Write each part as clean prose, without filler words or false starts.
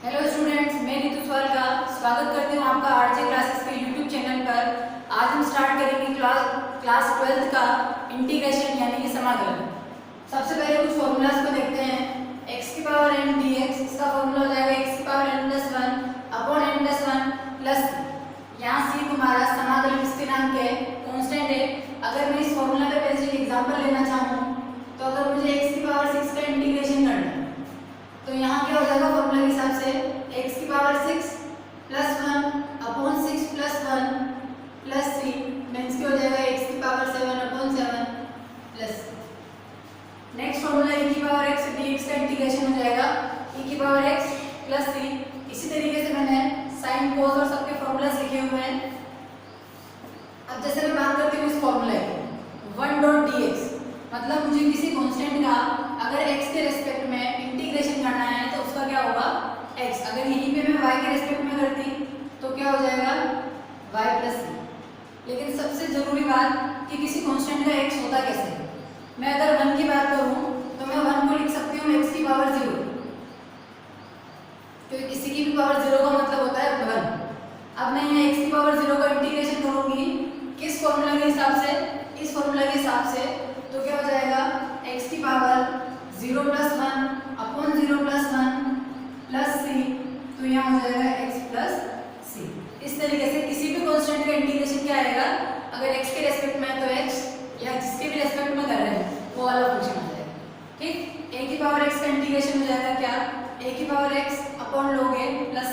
Hello students, मैं नीतू स्वर का स्वागत करती हूँ आपका आरजे क्लासेस के यूट्यूब चैनल पर। आज हम स्टार्ट करेंगे क्लास 12th का इंटीग्रेशन यानी कि समाकलन। सबसे पहले कुछ फॉर्मूलाज को देखते हैं। x की पावर n dx, इसका फॉर्मूला हो जाएगा x की power n plus 1 upon n plus 1 plus यहाँ c तुम्हारा समाकलन स्थिरांक है, कांस्टेंट है। अगर मैं इस फॉर्मूला के बेस पे एग्जांपल लेना चाहूँ तो अगर मुझे x की पावर 6 का इंटीग्रेशन करना है तो यहाँ क्या हो जाएगा फॉर्मूला के हिसाब से x की power 6 plus 1 upon 6 plus 1 plus 3 means क्या हो जाएगा x की power 7 upon 7 plus. Next formula e की पावर x dx का इंटीग्रेशन हो जाएगा e की पावर x प्लस 3। इसी तरीके से मैंने साइन कोस और सबके फॉर्मूलाज लिखे हुए हैं। अब जैसे मैं बात करती हूँ इस फॉर्मूले की 1 डॉट dx, मतलब मुझे किसी कांस्टेंट का अगर x के रेस्पेक्ट में इंटीग्रेशन करना है तो उसका क्या होगा x। अगर यहीं पे मैं y के रेस्पेक्ट में करती तो क्या हो जाएगा y प्लस c। लेकिन सबसे जरूरी बात कि किसी कांस्टेंट का x होता कैसे है। मैं अगर 1 की बात करूं तो मैं 1 को लिख सकती हूँ x की पावर 0, क्योंकि किसी की भी पावर 0 का मतलब होता है 1। अब मैं यहाँ x की पावर 0 का इंटीग्रेशन करूंगी किस फॉर्मूला के हिसाब से, इस फॉर्मूला के हिसाब से, तो क्या हो जाएगा x की power 0 plus 1 upon 0 plus 1 plus c, तो यहाँ हो जाएगा x प्लस c। इस तरीके से किसी भी कांस्टेंट का इंटीग्रेशन क्या आएगा, अगर x के रेस्पेक्ट में है तो x, या जिसके भी रेस्पेक्ट में कर रहे हैं वो वाला फंक्शन आ जाएगा। ठीक, a की पावर x का इंटीग्रेशन हो जाएगा क्या, a की power x upon log a plus.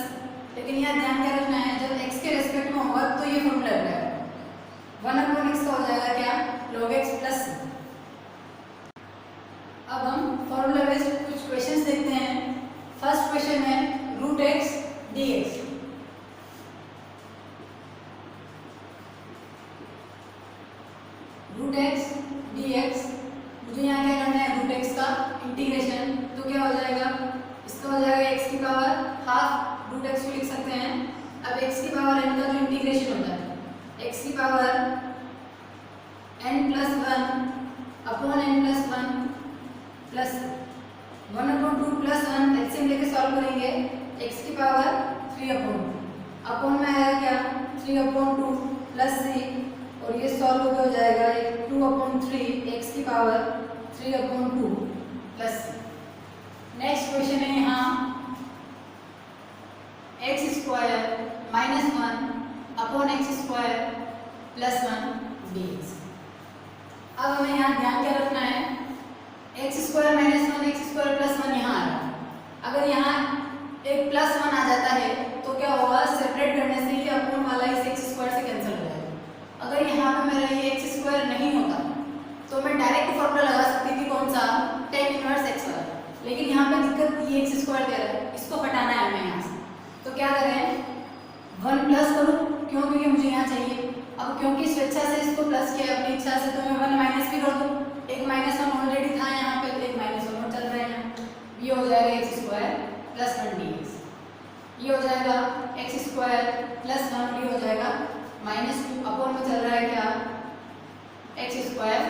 लेकिन यहाँ ध्यान क्या रखना है, जब x के रेस्पेक्ट में होगा तो ये फॉर्मूला लगाएगा 1 अपॉन x का हो जाएगा क्या log x प्लस c। अब हम फॉर्मूला बेस्ड कुछ क्वेश्चंस देखते हैं। फर्स्ट क्वेश्चन है root x dx। Root x dx, मुझे यहाँ क्या करना है रूट एक्स का इंटीग्रेशन, तो क्या हो जाएगा इसका हो जाएगा x की पावर हाफ रूट एक्स को लिख सकते हैं। अब x की पावर n का जो इंटीग्रेशन होता है x की power n plus 1 upon n plus 1 plus 1 upon 2 plus 1 LCM लेके सॉल्व करेंगे x की पावर 3 अपॉन में आएगा क्या 3 अपॉन 2 प्लस c, और ये सॉल्व होकर हो जाएगा 2 अपॉन 3 x की power 3 upon 2 plus c। Next question है यहाँ x square minus 1 upon x square plus 1 dx। अब हमें यहाँ ध्यान क्या रखना है, x square minus 1 x square plus 1 यहाँ आ रहा है। अगर यहाँ एक प्लस 1 आ जाता है तो क्या होगा, सेपरेट करने से ये अपॉन वाला इस एक्स स्क्वायर से कैंसिल हो जाएगा। अगर यहाँ पे मेरा ये एक्स स्क्वायर नहीं होता तो मैं डायरेक्ट फॉर्मूला लगा सकती थी, कौन सा tan इनवर्स x वाला। लेकिन यहाँ पे दिक्कत ये एक्स स्क्वायर दे रहा है, इसको हटाना है हमें यहाँ से। तो क्या करें 1 प्लस करूँ, क्यों, क्योंकि मुझे यहाँ चाहिए। अब क्योंकि स्वेच्छा से इसको प्लस किया अपनी इच्छा से, तो मैं 1 माइनस भी कर दूँ। एक माइनस 1 ऑलरेडी था यहाँ पे, एक माइनस 1 और चल रहे हैं। ये हो जाएगा एक्स स्क्वायर प्लस 1 dx। ये हो जाएगा एक्स स्क्वायर प्लस 1, ये हो जाएगा माइनस 2 अपॉन में चल रहा है क्या एक्स स्क्वायर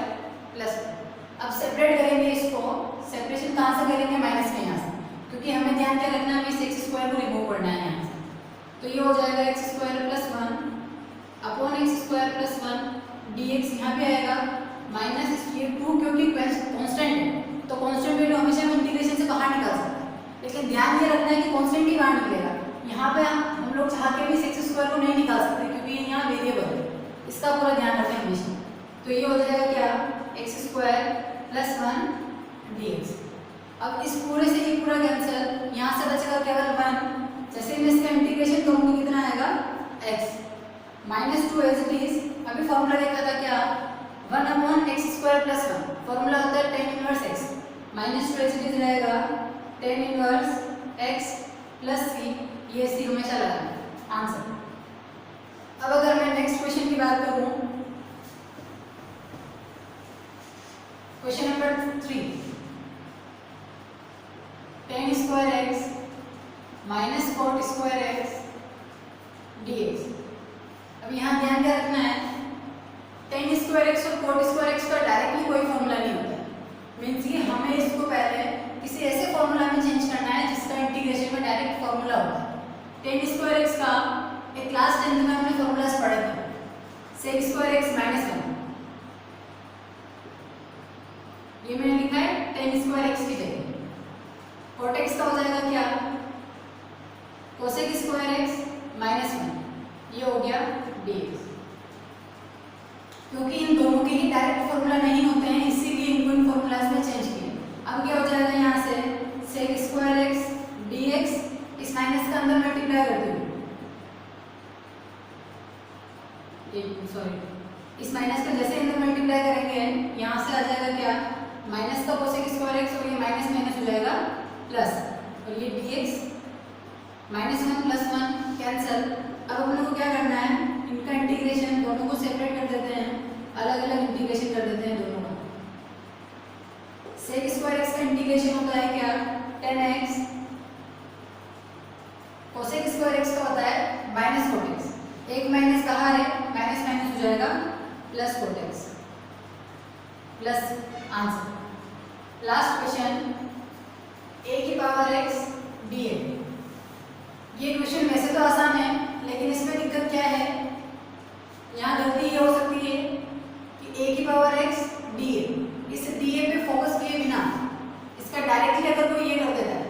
प्लस 1। अब सेपरेट करेंगे इसको, सेपरेशन कहाँ से करेंगे, माइनस के यहाँ से, क्योंकि हमें ध्यान क्या रखना है, इस एक्स स्क्वायर को रिमूव करना है यहाँ से। तो ये हो जाएगा x square plus 1 upon x square plus 1 dx। यहाँ पे आएगा माइनस 2, क्योंकि कांस्टेंट है तो कांस्टेंट वैल्यू हमेशा हम इंटीग्रेशन से बाहर निकाल सकते हैं। लेकिन ध्यान ये रखना है कि कांस्टेंट ही बाहर निकलेगा। यहाँ पे हम लोग चाह के भी एक्स स्क्वायर को नहीं निकाल सकते, क्योंकि ये यहाँ वेरिएबल है, इसका पूरा ध्यान रखें हमेशा। तो ये हो जाएगा क्या एक्स स्क्वायर प्लस 1 dx। अब इस पूरे से ये पूरा कैंसिल, यहाँ से बचेगा केवल 1। जैसे मैं इसका इंटीग्रेशन करूँगी कितना आएगा x minus 2 as it is. अभी फॉर्मूला देखा था क्या 1 upon x square plus 1, formula होता है tan inverse x, minus 2 as it is रहेगा tan inverse x plus c। ये c हमेशा लगाना आंसर। अब अगर मैं नेक्स्ट क्वेश्चन की बात करूं, question number 3 tan square x minus cot square x dx। अब यहाँ ध्यान क्या रखना है, tan स्क्वायर x और cot स्क्वायर x का डायरेक्टली कोई फॉर्मूला नहीं होता, मीन्स कि हमें इसको पहले किसी ऐसे फॉर्मूला में चेंज करना है जिसका इंटीग्रेशन में डायरेक्ट फॉर्मूला होता है। टेन स्क्वायर एक्स का एक क्लास 10 में हमने फॉर्मूलाज पढ़े थे। सेक स्क्वायर एक्स माइनस 1, ये मैंने लिखा है टेन स्क्वायर एक्स की जगह। कॉट एक्स का हो जाएगा क्या, कोसेक स्क्वायर एक्स माइनस 1, ये हो गया dx। क्योंकि इन दोनों के ही डायरेक्ट फॉर्मूला नहीं होते हैं, इसीलिए इनको इन फॉर्मूलाज में चेंज किए। अब क्या हो जाएगा यहाँ से सेक स्क्वायर एक्स dx, इस माइनस का अंदर मल्टीप्लाई कर दूँ, सॉरी इस माइनस का जैसे अंदर मल्टीप्लाई करेंगे यहाँ से आ जाएगा क्या, माइनस का कोसेक स्क्वायर एक्स और ये माइनस माइनस हो जाएगा प्लस, और ये dx माइनस 1 प्लस 1 कैंसल। अब हम लोग को क्या करना है, इनका इंटीग्रेशन, दोनों को सेपरेट कर देते हैं, अलग अलग इंटीग्रेशन कर देते हैं दोनों का। सेक स्क्वायर एक्स का इंटीग्रेशन होता है क्या, 10x, कोसेक स्क्वायर एक्स का होता है माइनस कोट एक्स, एक माइनस कहाँ है, माइनस माइनस हो जाएगा plus cot x, plus answer. Last question, a की पावर x dA। ये क्वेश्चन वैसे तो आसान है, लेकिन इसमें दिक्कत क्या है, यहाँ गलती ये हो सकती है कि a की पावर x dA, इस dA पे फोकस किए बिना इसका डायरेक्टली अगर कोई ये कर देता है,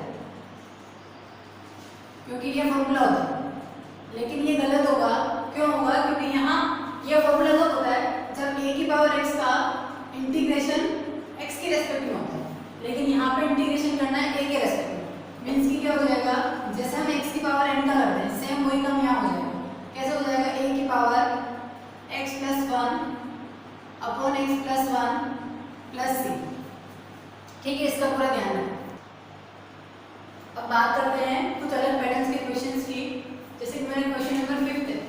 क्योंकि ये फॉर्मूला होता है, लेकिन ये गलत होगा। क्यों होगा, क्योंकि यहाँ ये फॉर्मूला तो होता है जब a की पावर x का इंटीग्रेशन x के रेस्पेक्ट में होता है, लेकिन यहाँ पे इंटीग्रेशन करना है a के रेस्पेक्ट में। मीन्स की क्या हो जाएगा, जैसे हम x की पावर n का करते हैं, सेम वही काम यहाँ हो जाएगा। कैसे हो जाएगा, a की power x plus 1 upon x plus 1 plus c। ठीक है, इसका पूरा ध्यान रखें। अब बात करते हैं कुछ अलग पैटर्न्स के क्वेश्चंस की, जैसे कि मेरा क्वेश्चन नंबर 5 है,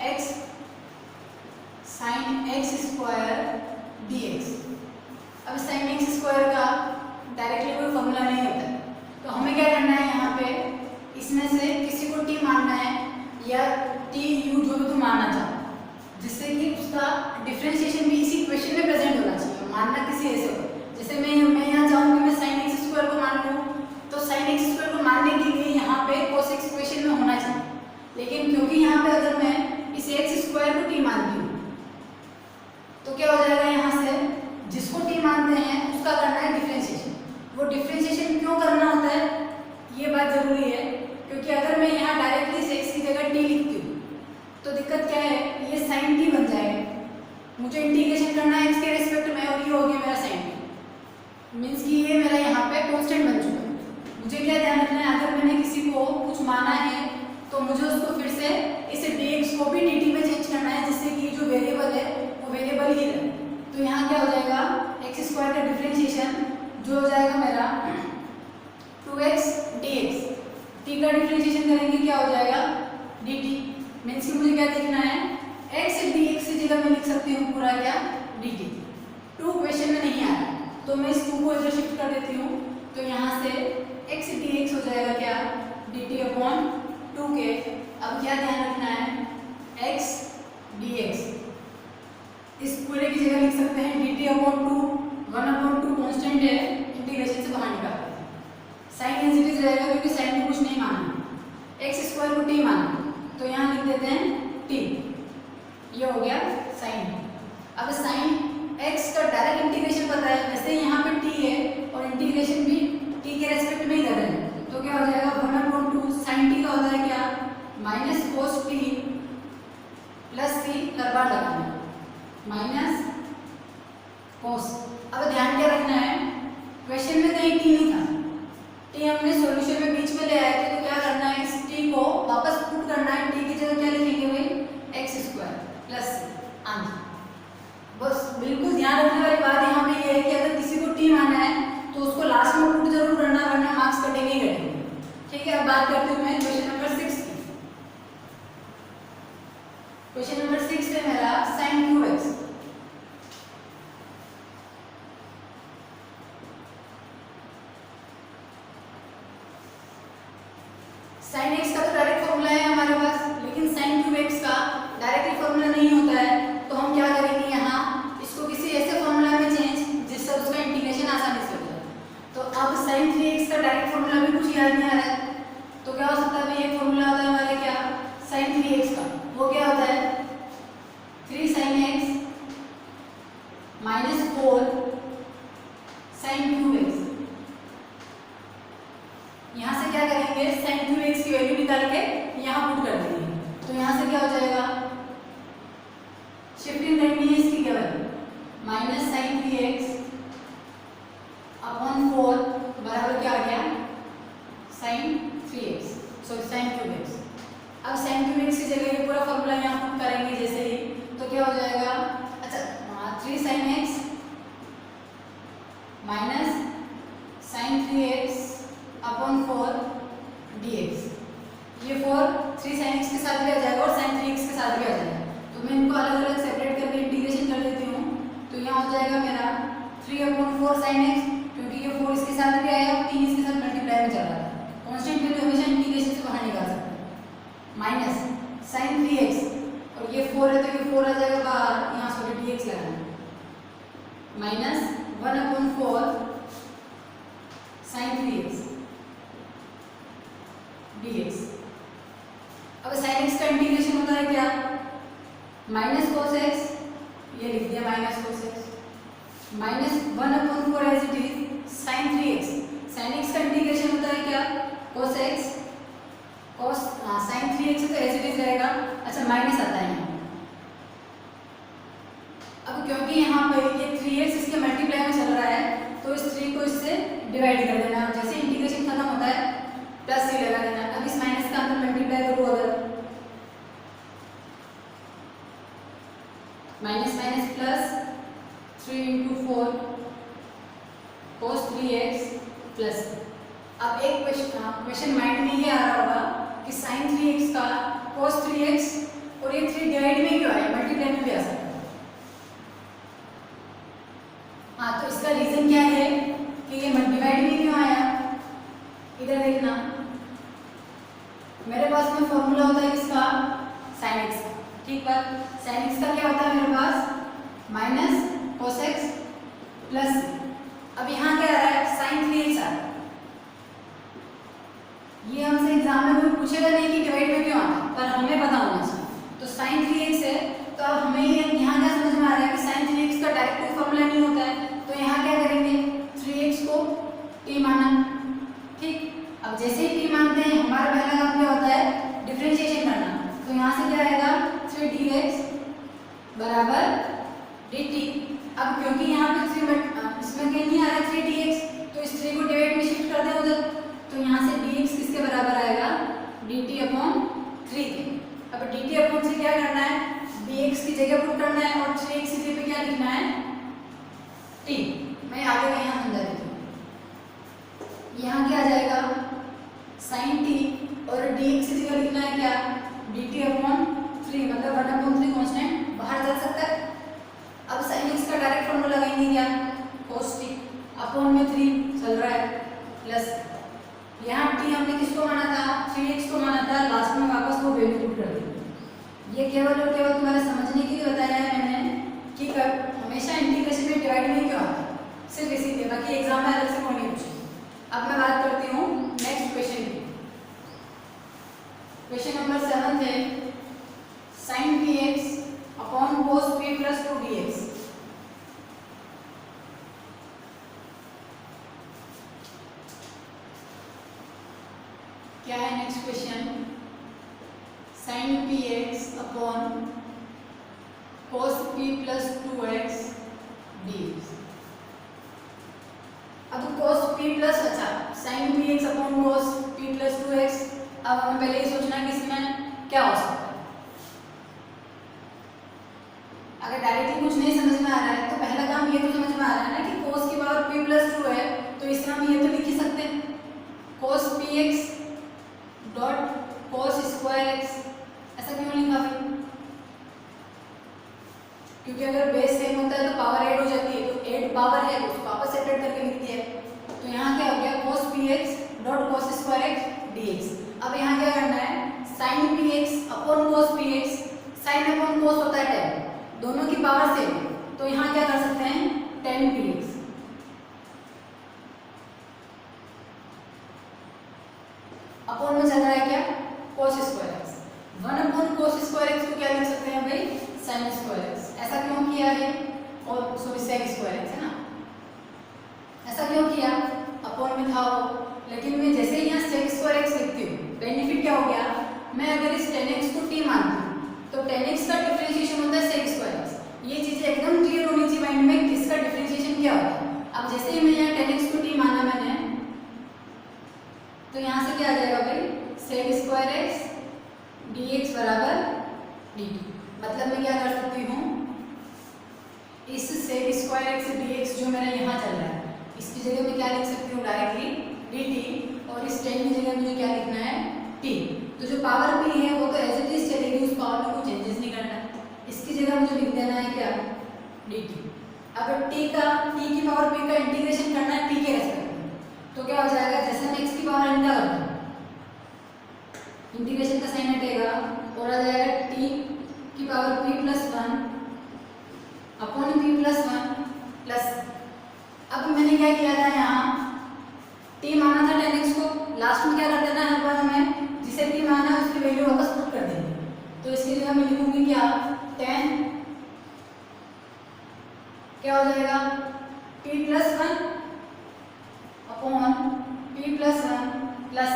x sin x square dx। अब sin x स्क्वायर का डायरेक्टली कोई फॉर्मूला नहीं होता है, तो हमें क्या करना है, यहाँ पे इसमें से किसी को t मानना है या t u जो भी तुम मानना चाहो, जिससे कि उसका डिफरेंशिएशन भी इसी क्वेश्चन में प्रेजेंट होना चाहिए। मानना किसी ऐसे हो, जैसे मैं यहाँ चाहूँ कि मैं sin x स्क्वायर को मान लूँ, तो sin x स्क्वायर को मानने के लिए यहाँ पे cos x इक्वेशन में होना चाहिए, लेकिन क्योंकि यहाँ पे अगर मैं इस x स्क्वायर को t मानती हूँ, तो क्या हो जाएगा, यहाँ से जिसको t मानते हैं उसका करना है डिफरेंशिएशन। वो डिफरेंशिएशन क्यों करना होता है, ये बात जरूरी है, क्योंकि अगर मैं यहाँ डायरेक्टली इस x की जगह t लिखती हूँ तो दिक्कत क्या है, ये sin t बन जाएगा। मुझे इंटीग्रेशन करना है x के रेस्पेक्ट में, और ये हो गया मेरा sin t, मीन्स कि ये मेरा यहाँ पे कांस्टेंट बन चुका है। मुझे क्या ध्यान रखना है, अगर मैंने किसी को कुछ माना है तो मुझे उसको फिर से इस dx को भी dt में चेंज करना है, जिससे कि जो वेरिएबल है वो वेरिएबल ही रहे। तो यहाँ क्या हो जाएगा, x स्क्वायर का डिफरेंशिएशन जो हो जाएगा मेरा 2x dx, t का डिफरेंशिएशन करेंगे क्या हो जाएगा dt। मीन्स कि मुझे क्या देखना है, x dx की जगह मैं लिख सकती हूँ पूरा क्या dt। 2 क्वेश्चन में नहीं आ रहा, तो मैं इस 2 को इधर शिफ्ट कर देती हूँ, तो यहाँ से x dx हो जाएगा क्या dt अपॉन 2k। अब क्या ध्यान रखना है, x dx इस पूरे की जगह लिख सकते हैं dt अपॉन 2, 1/2 कांस्टेंट है, इंटीग्रेशन से बाहर निकालते हैं। साइन एज इट इज रहेगा, क्योंकि साइन को कुछ नहीं माना, x स्क्वायर को t माना, तो यहाँ लिख देते हैं t, ये हो गया साइन। अब साइन x का डायरेक्ट इंटीग्रेशन पता है, वैसे यहाँ पे t है और इंटीग्रेशन भी t के रेस्पेक्ट में ही कर रहे हैं, तो क्या हो जाएगा 1/2 साइन t का होता है क्या minus cos t plus c, हर बार लगाना माइनस कोस। अब ध्यान क्या रखना है, क्वेश्चन में कहीं t नहीं था, t हमने सॉल्यूशन में बीच में ले आए थे, तो क्या करना है, इस t को वापस पुट करना है, t की जगह क्या लिखेंगे भाई x स्क्वायर प्लस आंसर। बस बिल्कुल ध्यान रखने वाली बात यहाँ पे ये है कि अगर किसी को t माना है तो उसको लास्ट में पुट जरूर करना, वरना मार्क्स कटेंगे ही कटेंगे। ठीक है, अब बात करते हैं मैं क्वेश्चन नंबर 6 की। क्वेश्चन नंबर 6 है मेरा sin cube x। sin x का तो डायरेक्ट फॉर्मूला है हमारे पास, लेकिन sin क्यूब x का डायरेक्टली फॉर्मूला नहीं होता है, तो हम क्या करेंगे, यहाँ इसको किसी ऐसे फॉर्मूला में चेंज जिससे उसका इंटीग्रेशन आसानी से हो जाए। तो अब sin 3x का डायरेक्ट फॉर्मूला याद नहीं आ रहा है तो क्या हो सकता है भाई, ये फॉर्मूला होता है हमारे क्या, sin 3x का। वो क्या होता है 3 sin x minus 4 sin 2x। यहाँ से क्या करेंगे, sin 2x की वैल्यू निकाल के यहाँ पुट कर देंगे। तो यहाँ से क्या हो जाएगा, शिफ्टिंग करनी है इसकी क्या value, minus sin 3x upon 4 बराबर क्या आ गया, sin 3x sorry sin 2x। अब sin 2x की जगह ये पूरा फॉर्मूला यहाँ पुट करेंगे जैसे ही, तो क्या हो जाएगा, अच्छा 3 sin x minus sin 3x upon 4 dx। ये 3 sin x के साथ भी आ जाएगा और sin 3x के साथ भी आ जाएगा। तो मैं इनको अलग अलग सेपरेट करके इंटीग्रेशन कर देती हूँ। तो यहाँ हो जाएगा मेरा 3/4 sin x, क्योंकि ये 4 इसके साथ भी आया और 3 इसके साथ मल्टीप्लाई में चल रहा था। कांस्टेंट वैल्यू हमेशा इंटीग्रेशन से बाहर निकाल सकते हैं। माइनस sin 3x और ये 4 है तो ये 4 आ जाएगा बाहर, यहाँ सॉरी dx लगाना, माइनस 1/4 sin 3x dx। अब sin x का इंटीग्रेशन होता है क्या, माइनस cos x, ये लिख दिया minus cos x, minus 1/4 as it is sin 3x। sin x का इंटीग्रेशन होता है क्या, cos x, sin 3x तो एज इट इज रहेगा। अच्छा माइनस आता है यहाँ, अब क्योंकि यहाँ पर ये 3x इसके मल्टीप्लाई में चल रहा है तो इस 3 को इससे डिवाइड कर देना। जैसे इंटीग्रेशन खत्म होता है प्लस 3 लगा देना। अब इस माइनस का अंदर मल्टीप्लाई करो, अगर minus minus plus 3 × 4 cos 3x plus. अब एक क्वेश्चन माइंड में ये आ रहा होगा कि sin 3x का cos 3x और ये 3 डिवाइड में क्यों आया, मल्टीप्लाई में भी आ सकता है। हाँ तो इसका रीजन क्या है कि ये डिवाइड में क्यों आया, इधर देखना, मेरे पास में फॉर्मूला होता है किसका, sin x का, ठीक है। sin x का क्या होता है मेरे पास, माइनस cos x प्लस। अब यहाँ क्या आ रहा है, sin 3x आ रहा है। ये हमसे एग्जाम में कोई पूछेगा नहीं कि डिवाइड में क्यों आता है, पर हमें पता होना चाहिए। तो sin 3x है, तो अब हमें यहाँ क्या समझ में आ रहा है कि sin 3x का डायरेक्ट कोई फॉर्मूला नहीं होता है। तो यहाँ क्या करेंगे, 3x को t माना, ठीक। अब जैसे ही t मानते हैं हमारा पहला काम क्या होता है, डिफरेंशिएशन करना। तो यहाँ से क्या आएगा, 3dx बराबर dt। अब क्योंकि यहाँ पे 3 इसमें कहीं नहीं आ रहा 3dx, तो इस 3 को डिवाइड में शिफ्ट कर दें उधर। तो यहाँ से dx किसके बराबर आएगा, dt/3 के। अब dt/3 क्या करना है, dx की जगह पुट करना है और 3x की जगह पे क्या लिखना है, t। मैं आगे का यहाँ समझा देती हूँ। यहाँ क्या आ जाएगा, sin t और dx की जगह लिखना है क्या, dt/3, मतलब 1/3 कांस्टेंट बाहर जा सकता है। अब sin x का डायरेक्ट फॉर्मूला लगाएंगे क्या, cos t अपॉन में 3 चल रहा है प्लस, यहाँ t हमने किसको माना था, 3x को माना था, लास्ट में वापस वो वैल्यू पुट कर दी। ये केवल और केवल तुम्हारे समझने के लिए बताया है मैंने कि हमेशा इंटीग्रेशन में डिवाइड नहीं क्यों आता, सिर्फ इसीलिए, बाकी एग्जाम में अलग से कोई नहीं पूछे। अब मैं बात करती हूँ नेक्स्ट क्वेश्चन की। क्वेश्चन नंबर 7 है sin px upon cos p plus 2 dx। क्या है next question, sin px upon cos p plus 2x dx। अब cos p प्लस, अच्छा sin px upon cos p plus 2x। अब हमें पहले ये सोचना है कि इसमें क्या हो सकता है। अगर डायरेक्टली कुछ नहीं समझ में आ रहा है तो पहला काम ये तो समझ में आ रहा है ना कि cos की पावर p प्लस 2 है, तो इसमें हम ये तो लिख ही सकते हैं cos px dot cos square x। ऐसा क्यों लिखा भाई, क्योंकि अगर बेस सेम होता है तो पावर ऐड हो जाती है, तो ऐड पावर है उसको वापस सेपरेट करके लिखते हैं। तो यहाँ क्या हो गया, cos px dot cos square x dx। अब यहाँ क्या करना है, sin px upon cos px, sin upon cos होता है tan, दोनों की पावर सेम, तो यहाँ क्या कर सकते हैं, tan px। अपॉन में चल रहा है क्या, cos square x. 1 upon cos square x को क्या लिख सकते हैं भाई, sin स्क्वायर एक्स। ऐसा क्यों किया है, और सॉरी sec स्क्वायर एक्स है ना, ऐसा क्यों किया, अपॉन में था वो, लेकिन मैं जैसे ही यहाँ sec स्क्वायर एक्स लिखती हूँ, बेनिफिट क्या हो गया, मैं अगर इस tan x को t मानती हूँ तो tan x का डिफरेंशिएशन होता है sec स्क्वायर एक्स। ये चीजें एकदम क्लियर होनी चाहिए माइंड में, किसका डिफरेंशिएशन क्या होता है। अब जैसे ही मैं यहाँ tan x को t माना मैंने, तो यहाँ से क्या आ जाएगा भाई, sec स्क्वायर एक्स dx बराबर dt। मतलब मैं क्या कर सकती हूँ, इस sec स्क्वायर एक्स dx जो मेरा यहाँ चल रहा है, इसकी जगह मैं क्या लिख सकती हूँ डायरेक्टली dt, और इस tan की जगह मुझे क्या लिखना है t। तो जो पावर p है वो तो एज इट इज चलेगी, उस पावर में कोई चेंजेस नहीं करना है। इसकी जगह मुझे लिख देना है क्या, dt। अगर t की पावर p का इंटीग्रेशन करना है t के रेस्पेक्ट में, तो क्या हो जाएगा, जैसे मैं x की पावर n का करता हूँ, इंटीग्रेशन का साइन हटेगा और आ जाएगा t की power p plus 1 upon p plus 1 plus. अब मैंने क्या किया था, यहाँ t माना था tan x को, लास्ट में क्या कर देना है हर बार हमें, जिसे t माना है उसकी वैल्यू वापस पुट कर देंगे। तो इसकी जगह मैं लिखूंगी क्या, tan क्या हो जाएगा, t plus 1 upon p plus 1 plus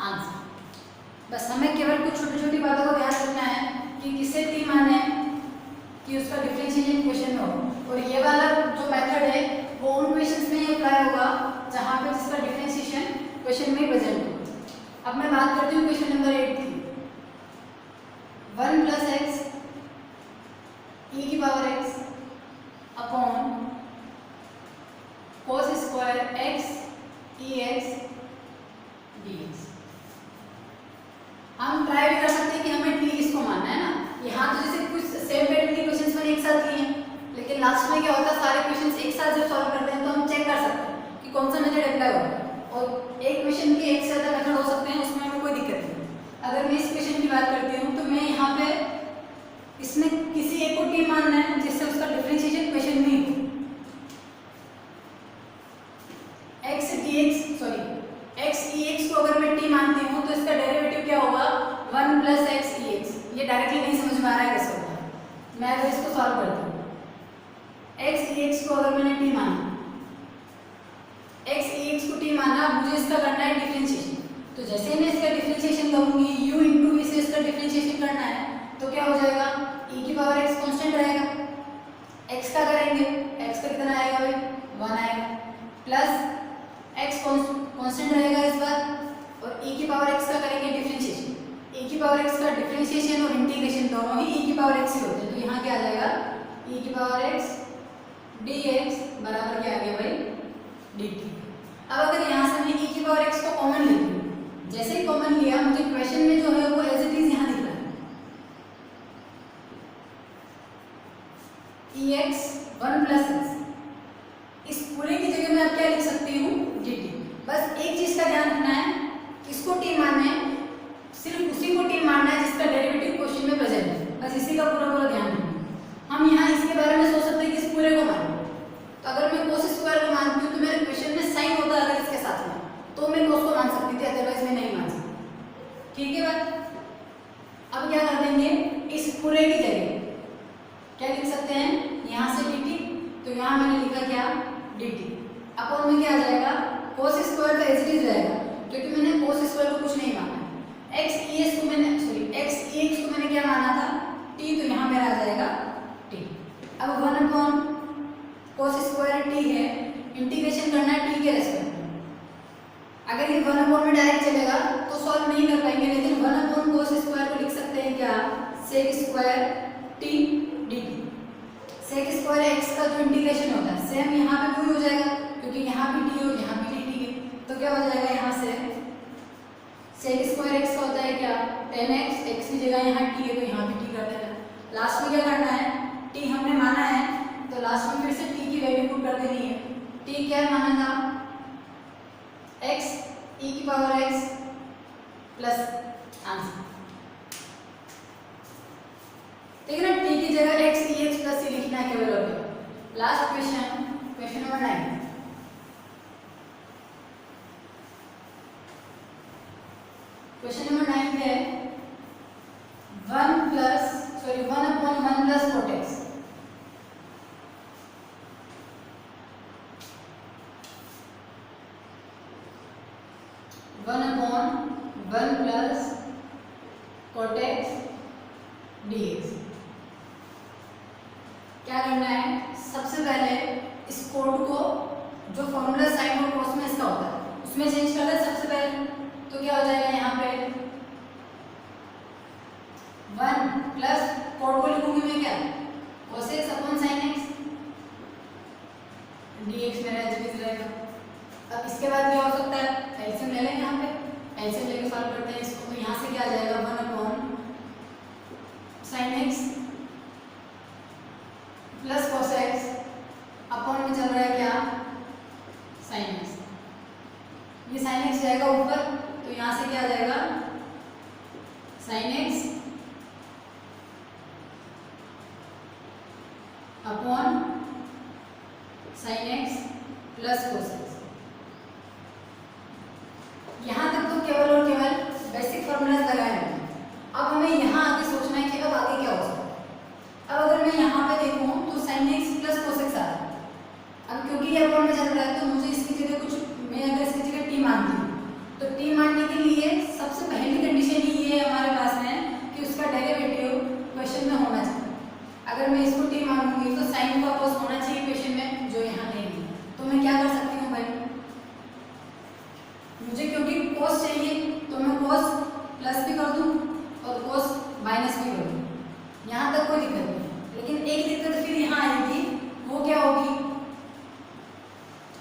answer. बस हमें केवल कुछ छोटी छोटी बातों को ध्यान रखना है कि किसे t माने कि उसका डिफरेंशिएशन क्वेश्चन में हो, और ये वाला जो मेथड है वो उन क्वेश्चंस में ही अप्लाई होगा जहाँ पे जिसका डिफरेंशिएशन क्वेश्चन में प्रेजेंट हो। अब मैं बात करती हूँ क्वेश्चन नंबर 8 की। 1 प्लस एक्स e की power x upon cos square x ex dx। हम ट्राई भी कर सकते हैं कि हमें t किसको मानना है ना, यहाँ तो जैसे कुछ सेम पैटर्न के क्वेश्चंस मैंने एक साथ लिए हैं, लेकिन लास्ट में क्या होता है, सारे क्वेश्चंस एक साथ जब सॉल्व करते हैं तो हम चेक कर सकते हैं कि कौन सा मेथड अप्लाई होगा, और एक क्वेश्चन के एक से ज़्यादा मेथड हो सकते हैं, उसमें हमें कोई दिक्कत नहीं। अगर मैं इस क्वेश्चन की बात करती हूँ तो मैं यहाँ पे इसमें किसी एक को t मानना है जिससे उसका डिफरेंशिएशन क्वेश्चन में हो। x dx sorry x ex को अगर मैं t मानती हूँ तो इसका डेरिवेटिव क्या होगा, 1 प्लस एक्स ex। ये डायरेक्टली नहीं समझ में आ रहा है कैसे होगा, मैं अगर इसको सॉल्व करती हूँ, x ex को अगर मैंने t माना, x ex को t माना, मुझे इसका करना है डिफरेंशिएशन। तो जैसे मैं इसका डिफरेंशिएशन करूंगी, u इंटू v से इसका डिफरेंशिएशन करना है, तो क्या हो जाएगा, e की पावर x कांस्टेंट रहेगा, x का करेंगे, x का कितना आएगा भाई, 1 आएगा, प्लस x कांस्टेंट रहेगा इस बार, और e की पावर x का करेंगे डिफरेंशिएशन। e की पावर x का डिफरेंशिएशन और इंटीग्रेशन दोनों ही e की पावर x ही होते हैं, तो यहाँ क्या आ जाएगा, e की पावर x dx बराबर क्या आ गया भाई, dt। अब अगर यहाँ से मैं e की पावर x को कॉमन लेती हूँ, जैसे ही कॉमन लिया मुझे क्वेश्चन में जो है वो एज इट इज यहाँ दिख रहा है, ex 1 प्लस x। इस पूरे की जगह मैं अब क्या लिख सकती हूँ, dt। बस एक चीज का ध्यान रखना है, किसको t मानना है, सिर्फ उसी को t मानना है जिसका डेरिवेटिव क्वेश्चन में प्रेजेंट है, बस इसी का पूरा पूरा ध्यान रखना। हम यहाँ इसके बारे में सोच सकते हैं कि इस पूरे को माने, तो अगर मैं cos स्क्वायर को मानती हूँ तो मेरे क्वेश्चन में साइन होता है अगर इसके साथ में, तो मैं cos को मान सकती थी, अदरवाइज मैं नहीं मान सकती। ठीक है बात। अब क्या कर देंगे, इस पूरे की जगह क्या लिख सकते हैं, यहाँ से dt, तो यहाँ मैंने लिखा क्या, dt अपॉन में क्या आ जाएगा, cos स्क्वायर का एज इट इज रहेगा, क्योंकि मैंने cos स्क्वायर को कुछ नहीं माना है। x ex को मैंने क्या माना था, t, तो यहाँ मेरा आ जाएगा t। अब 1 अपॉन cos स्क्वायर t है, इंटीग्रेशन करना है t के रेस्पेक्ट में। अगर ये 1 अपॉन में डायरेक्ट चलेगा तो सॉल्व नहीं कर पाएंगे, लेकिन 1 अपॉन cos स्क्वायर को लिख सकते हैं क्या, sec square t dt। sec square x का जो इंटीग्रेशन होता है सेम यहाँ पे भी हो जाएगा, क्योंकि यहाँ भी t और यहाँ भी dt है, तो क्या हो जाएगा, यहाँ से sec स्क्वायर x का होता है क्या, tan x, x की जगह यहाँ t है तो यहाँ भी t कर देना। लास्ट में क्या करना है, t हमने माना है तो लास्ट में फिर से t की वैल्यू पुट कर देनी है। t क्या माना था, x e की पावर x प्लस आंसर, ठीक है ना। t की जगह x e x plus c लिखना है केवल और केवल। Last question, question number 9। Question number 9 पे 1 upon 1 plus cot x। One upon 1 plus cot x dx। क्या करना है, सबसे पहले इस कोड को, जो फॉर्मूला साइन और कॉस में इसका होता है, उसमें चेंज कर दे सबसे पहले। तो क्या हो जाएगा यहाँ पे 1 प्लस कोड को लिखूंगी मैं क्या, cos x upon sin x dx मेरा एज इट इज रहेगा। अब इसके बाद क्या हो सकता है, एलसीएम ले लें, यहाँ पे एलसीएम लेके सॉल्व करते हैं इसको। तो यहाँ से क्या आ जाएगा 1 upon sin x plus cos x upon में चल रहा है क्या sin x। ये sin x जाएगा ऊपर, तो यहाँ से क्या आ जाएगा sin x upon sin x plus cos x। यहाँ तक तो केवल और केवल बेसिक फॉर्मूलाज लगाए हैं। अब हमें यहाँ आगे सोचना है कि अब आगे क्या हो सकता है। अब अगर मैं यहाँ पे देखूँ तो sin x plus cos x आ रहा है। अब क्योंकि ये अपॉन में चल रहा है, तो मुझे इसकी जगह कुछ, मैं अगर इसकी जगह t मानती हूँ, तो t मानने के लिए सबसे पहली कंडीशन ही ये हमारे पास है कि उसका डेरिवेटिव क्वेश्चन में होना चाहिए। अगर मैं इसको t मानूंगी तो sin का cos होना चाहिए क्वेश्चन में, जो यहाँ नहीं है। तो मैं क्या कर सकती हूँ भाई, मुझे क्योंकि cos चाहिए तो मैं cos प्लस भी कर दूँ और cos माइनस भी कर दूँ, यहाँ तक कोई दिक्कत नहीं। लेकिन एक दिक्कत फिर यहाँ आएगी, वो क्या होगी,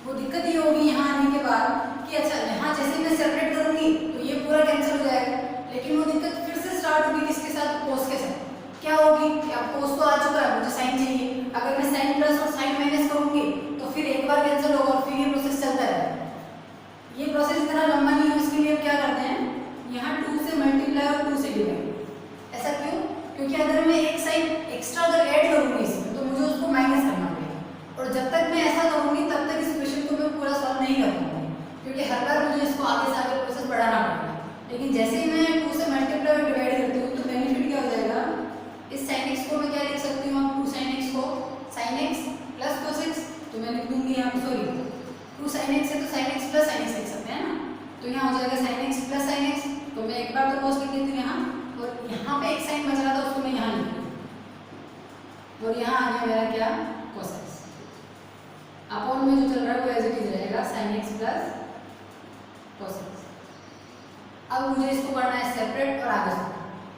वो दिक्कत ये होगी यहाँ आने के बाद कि अच्छा यहाँ जैसे मैं सेपरेट करूँगी तो ये पूरा कैंसिल हो जाएगा, लेकिन वो दिक्कत फिर से स्टार्ट होगी किसके साथ, cos के साथ। क्या होगी कि अब cos तो आ चुका है, मुझे sin चाहिए। अगर मैं sin प्लस और sin माइनस करूँगी तो फिर एक बार कैंसिल होगा और फिर ये प्रोसेस चलता रहेगा। ये प्रोसेस इतना लंबा नहीं है, उसके लिए क्या करते हैं, यहाँ 2 से मल्टीप्लाई और 2 से डिवाइड। ऐसा क्यों, क्योंकि अगर मैं एक साइन एक्स्ट्रा अगर ऐड करूँगी इसमें तो मुझे उसको माइनस करना पड़ेगा, और जब तक मैं ऐसा करूँगी तब तक इस क्वेश्चन को मैं पूरा सॉल्व नहीं कर पाऊंगी, क्योंकि हर बार मुझे इसको आगे से आगे प्रोसेस बढ़ाना पड़ेगा। लेकिन जैसे ही मैं 2 से मल्टीप्लाई और डिवाइड करती हूँ तो बेनिफिट क्या हो जाएगा, इस sin x को मैं क्या लिख सकती हूँ, 2 sin x को sin x plus cos x, तो मैं लिख दूंगी यहाँ, सॉरी 2 sin x है तो sin x plus sin x लिख सकते हैं ना। तो यहाँ हो जाएगा sin x plus sin x, तो मैं एक बार तो cos लिख देती हूँ यहाँ, और यहाँ पे एक साइन बच रहा था उसको मैं यहाँ लिख दूँ, और यहाँ आ गया मेरा क्या cos x। अपॉन में जो चल रहा है वो एज इट इज रहेगा sin x plus cos x। अब मुझे इसको करना है सेपरेट और आगे से।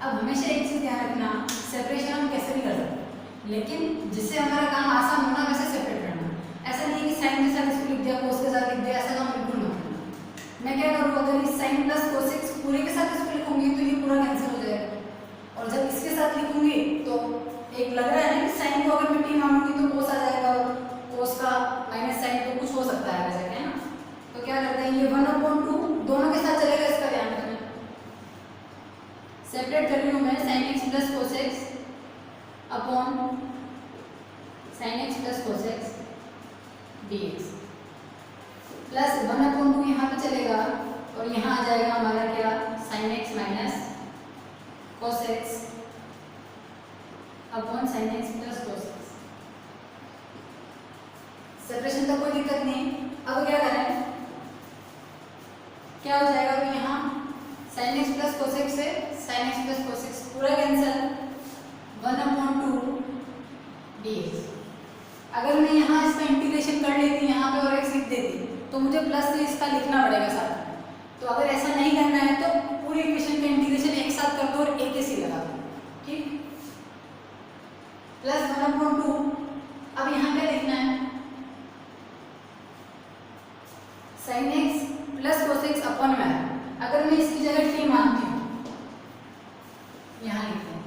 अब हमेशा एक चीज ध्यान रखना, सेपरेशन हम कैसे भी कर सकते हैं, लेकिन जिससे हमारा काम आसान होना वैसे सेपरेट करना। ऐसा नहीं है कि साइन के साथ इसको लिख दिया, cos के साथ लिख दिया, ऐसा काम बिल्कुल मत करना। मैं क्या करूँ, अगर इस sin प्लस cos x पूरे के साथ इसको लिखूंगी तो ये पूरा कैंसिल हो जाएगा, और जब इसके साथ लिखूंगी तो एक लग रहा है ना कि साइन को अगर मैं t मानूंगी तो cos आ जाएगा, और cos का माइनस साइन तो कुछ हो सकता है वैसे, है ना। तो क्या करते हैं, ये 1/2 दोनों के साथ चलेगा, इसका ध्यान रखना। सेपरेट कर रही हूँ मैं sin x plus cos x upon sin x plus cos x dx plus 1/2 यहाँ पे चलेगा, और यहाँ आ जाएगा हमारा क्या sin x minus cos x upon sin x plus cos x। Separation तक कोई दिक्कत नहीं। अब क्या करें, क्या हो जाएगा, तो यहाँ sin x plus cos x से sin x plus cos x पूरा कैंसिल, 1/2 dx। अगर मैं यहाँ इसका इंटीग्रेशन कर लेती यहाँ पे और x लिख देती तो मुझे प्लस से इसका लिखना पड़ेगा साथ। तो अगर ऐसा नहीं करना है तो पूरी इक्वेशन का इंटीग्रेशन एक साथ कर दो और एक ही लगा दो, ठीक। प्लस 1/2। अब यहाँ क्या लिखना है, sin x plus cos x upon में। अगर मैं इसकी जगह t मानती हूँ, यहाँ लिखते हैं,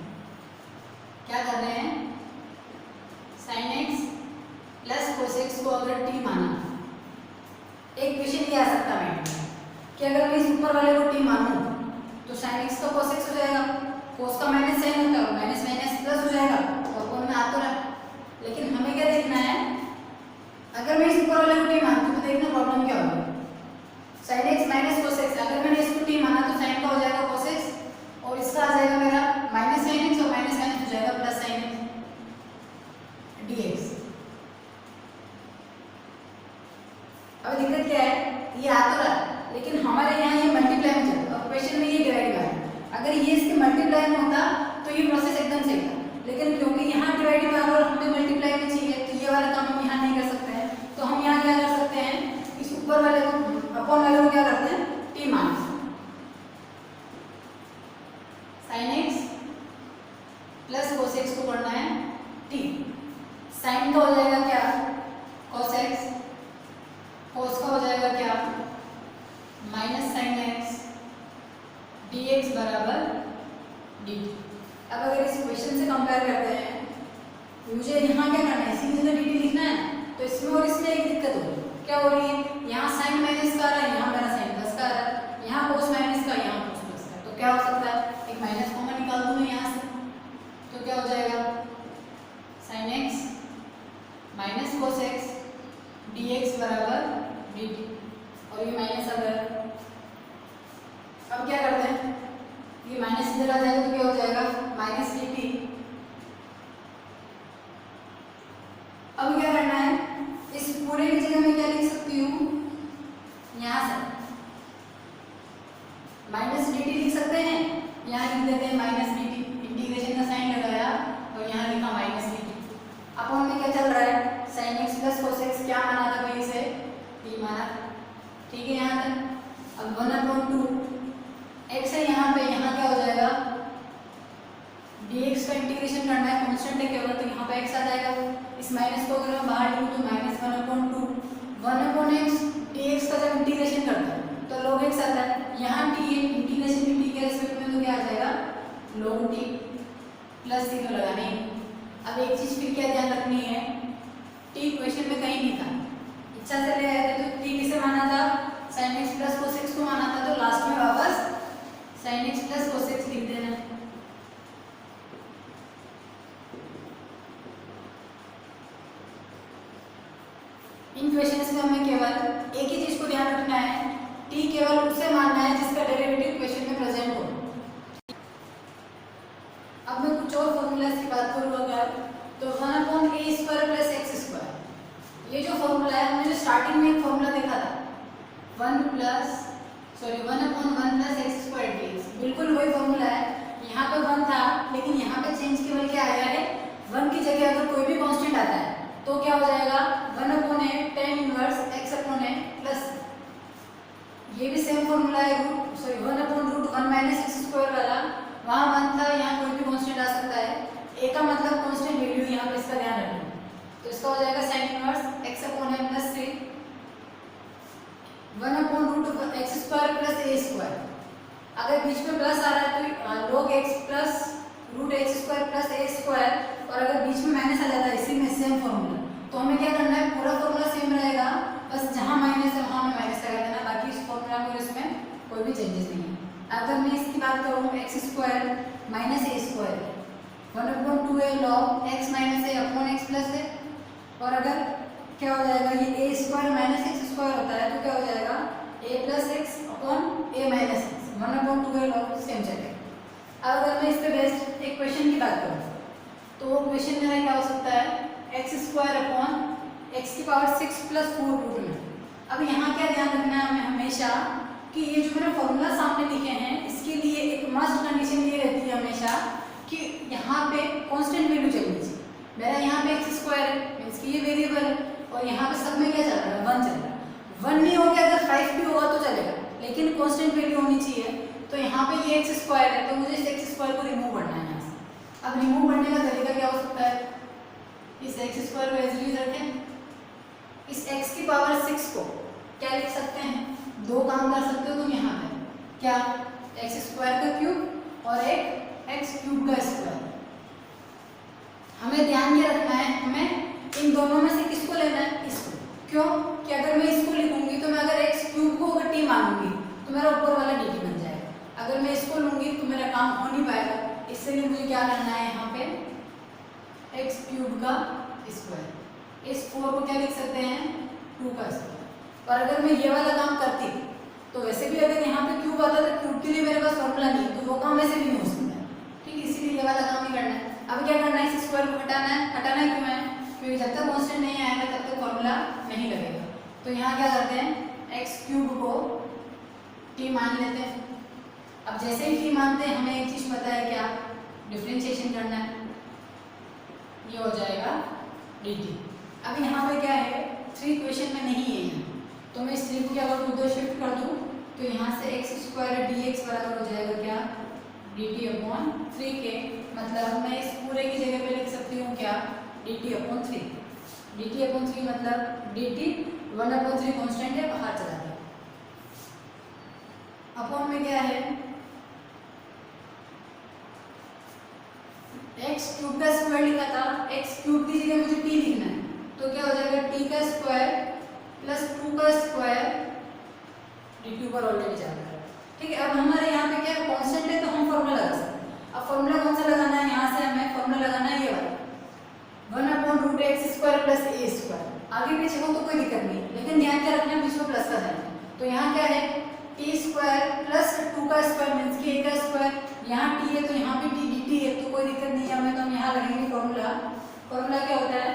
क्या कर रहे हैं, sin x plus cos x को अगर t माना, एक क्वेश्चन ये आ सकता है कि अगर मैं इस ऊपर वाले को t मानूं तो sin x का cos x हो जाएगा, cos का माइनस साइन होता है, माइनस माइनस प्लस हो जाएगा, और कौन में आ तो रहा। लेकिन हमें क्या देखना है, अगर मैं इस ऊपर वाले को t मानती हूँ तो देखना प्रॉब्लम क्या होगी, sin x minus cos x। अगर मैंने इसको t माना तो sin का हो जाएगा cos sine x D x बराबर डी टी। अब अगर इस क्वेश्चन से कंपेयर करते हैं, मुझे यहाँ क्या करना है, इसी में डी टी लिखना है, तो इसमें और इसमें एक दिक्कत हो रही है। क्या हो रही है, यहाँ साइन माइनस का आ रहा है, यहाँ मेरा साइन प्लस का आ रहा है, यहाँ कोस माइनस का, यहाँ कोस प्लस का। तो क्या हो सकता है, एक माइनस कॉमन निकाल दूँ मैं यहाँ से, तो क्या हो जाएगा, sine x minus cos x D x बराबर डी टी। और ये माइनस अगर, अब क्या करते हैं, ये माइनस इधर आ जाएगा तो क्या हो जाएगा, माइनस डी टी। अब क्या करना है, इस पूरे की जगह मैं क्या लिख सकती हूँ, यहाँ से माइनस डी टी लिख सकते हैं, यहाँ लिख देते हैं माइनस डी टी, इंटीग्रेशन का साइन लगाया और यहाँ लिखा माइनस डी टी। अपॉन में क्या चल रहा है, sine x plus cos x, क्या माना था भाई इसे, टी माना, ठीक है यहाँ तक। अब 1/2 एक्स है यहाँ पे, यहाँ क्या हो जाएगा, dx का इंटीग्रेशन करना है, कांस्टेंट है केवल, तो यहाँ पे x आ जाएगा। इस माइनस को अगर मैं बाहर लिखूँ तो माइनस 1/2 dx का जब इंटीग्रेशन करते हैं तो log x आता है, यहाँ t इंटीग्रेशन भी t के रेस्पेक्ट में, तो क्या आ जाएगा, log t प्लस t तो लगाना ही। अब एक चीज फिर क्या ध्यान रखनी है, t क्वेश्चन में कहीं नहीं था, इच्छा से ले आए थे, तो t किसे माना था, sin x plus cos x को माना था, तो लास्ट में वापस sin x plus cos x लिख देना। इन क्वेश्चंस में हमें केवल एक ही चीज को ध्यान रखना है, t केवल उसे मानना है जिसका डेरिवेटिव क्वेश्चन में प्रेजेंट हो। अब मैं कुछ और फॉर्मूला की बात करूँ अगर, तो 1/a² प्लस x², ये जो फॉर्मूला है, हमने जो स्टार्टिंग में एक फॉर्मूला देखा था 1/1 प्लस x² dx, बिल्कुल वही फॉर्मूला है। यहाँ पे 1 था, लेकिन यहाँ पे चेंज केवल क्या आया है, 1 की जगह अगर कोई भी कांस्टेंट आता है तो क्या हो जाएगा, 1/a tan inverse x/a plus, ये भी सेम फॉर्मूला है, 1/√1 माइनस x² वाला, वहाँ 1 था, यहाँ कोई भी कांस्टेंट आ सकता है, a का मतलब कांस्टेंट वैल्यू, यहाँ पे इसका ध्यान रखना। तो इसका हो जाएगा sin inverse x/a plus 3 1/√x² plus a²। अगर बीच में प्लस आ रहा है तो log x plus √x² plus a², और अगर बीच में माइनस आ जाता है, इसी में सेम फॉर्मूला, तो हमें क्या करना है, पूरा फॉर्मूला सेम रहेगा, बस जहाँ माइनस है वहाँ हमें माइनस लगा देना, बाकी इस फॉर्मूला में इसमें कोई भी चेंजेस नहीं है। अगर मैं इसकी बात करूँ, x² minus a² 1/2a log x minus a upon x plus a, और अगर क्या हो जाएगा, ये a² माइनस x² होता है, तो क्या हो जाएगा, a plus x upon a minus x 1/2a log, same चलेगा। अब अगर मैं इस पे बेस्ड एक क्वेश्चन की बात करूँ, तो वो क्वेश्चन मेरा क्या हो सकता है, x² upon x⁴ plus 4 root में। अब यहाँ क्या ध्यान रखना है हमें हमेशा, कि ये जो मैंने फॉर्मूला सामने लिखे हैं, इसके लिए एक मस्ट कंडीशन ये रहती है हमेशा कि यहाँ पे कांस्टेंट वैल्यू चलनी चाहिए। मेरा यहाँ पे x² है, मीन्स कि ये वेरिएबल है, और यहाँ पे सब में क्या चल रहा है, 1 चल रहा है। 1 नहीं हो गया, अगर 5 भी होगा तो चलेगा, लेकिन कांस्टेंट वैल्यू होनी चाहिए। तो यहाँ पे ये x² है, तो मुझे इस x² को रिमूव करना है यहाँ से। अब रिमूव करने का तरीका क्या हो सकता है, इस x² को एज इट इज रखें, इस x⁴ को क्या लिख सकते हैं, दो काम कर सकते हो तुम यहाँ पे, क्या, x² का क्यूब और एक x³ का स्क्वायर। हमें ध्यान क्या रखना है, हमें इन दोनों में से किसको लेना है, इसको। क्यों, कि अगर मैं इसको लिखूंगी तो मैं अगर x³ को अगर t मानूंगी तो मेरा ऊपर वाला dt बन जाएगा, अगर मैं इसको लूंगी तो मेरा काम हो नहीं पाएगा। इसलिए मुझे क्या करना है, यहाँ पे x³ का स्क्वायर, इस 4 को क्या लिख सकते हैं, 2 का स्क्वायर। और अगर मैं ये वाला काम करती तो वैसे भी अगर यहाँ पे क्यूब आता तो क्यूब के लिए मेरे पास फॉर्मूला नहीं, तो वो काम वैसे भी नहीं हो सकता है, ठीक है, इसीलिए ये वाला काम ही करना है। अब क्या करना है, इस स्क्वायर को हटाना है। हटाना क्यों है, क्योंकि जब तक कांस्टेंट नहीं आएगा तब तक फॉर्मूला नहीं लगेगा। तो यहाँ क्या करते हैं, x³ को t मान लेते हैं। अब जैसे ही t मानते हैं, हमें एक चीज पता है, क्या, डिफरेंशिएशन करना है, ये हो जाएगा dt। अब यहाँ पे क्या है, 3 क्वेश्चन में नहीं है यहाँ, तो मैं इस 3 को क्या कर दूँ, उधर शिफ्ट कर दूँ, तो यहाँ से x² dx बराबर हो जाएगा क्या, dt/3 के, मतलब मैं इस पूरे की जगह पे लिख सकती हूँ क्या, dt/3। dt/3 मतलब dt 1/3 कांस्टेंट है, बाहर चला गया। अपॉन में क्या है एक्स क्यूब का स्क्वायर लिखा था, एक्स क्यूब की जगह मुझे टी लिखना है, तो क्या हो जाएगा टी का स्क्वायर प्लस 2 का स्क्वायर डी पर ऑलरेडी जाता है। ठीक है, अब हमारे यहाँ पे क्या है कांस्टेंट है तो हम फॉर्मूला लगा सकते हैं। अब फॉर्मूला कौन सा लगाना है, यहाँ से हमें फॉर्मूला लगाना है ये वाला 1/√x² प्लस a²। आगे पीछे हो तो कोई दिक्कत नहीं, लेकिन ध्यान क्या रखना है बीच में प्लस का साइन। तो यहाँ क्या है t² प्लस 2 का स्क्वायर मींस कि a का स्क्वायर, यहाँ t है तो यहाँ पे t dt है, तो कोई दिक्कत नहीं है हमें, तो हम यहाँ लगेंगे फॉर्मूला। फॉर्मूला क्या होता है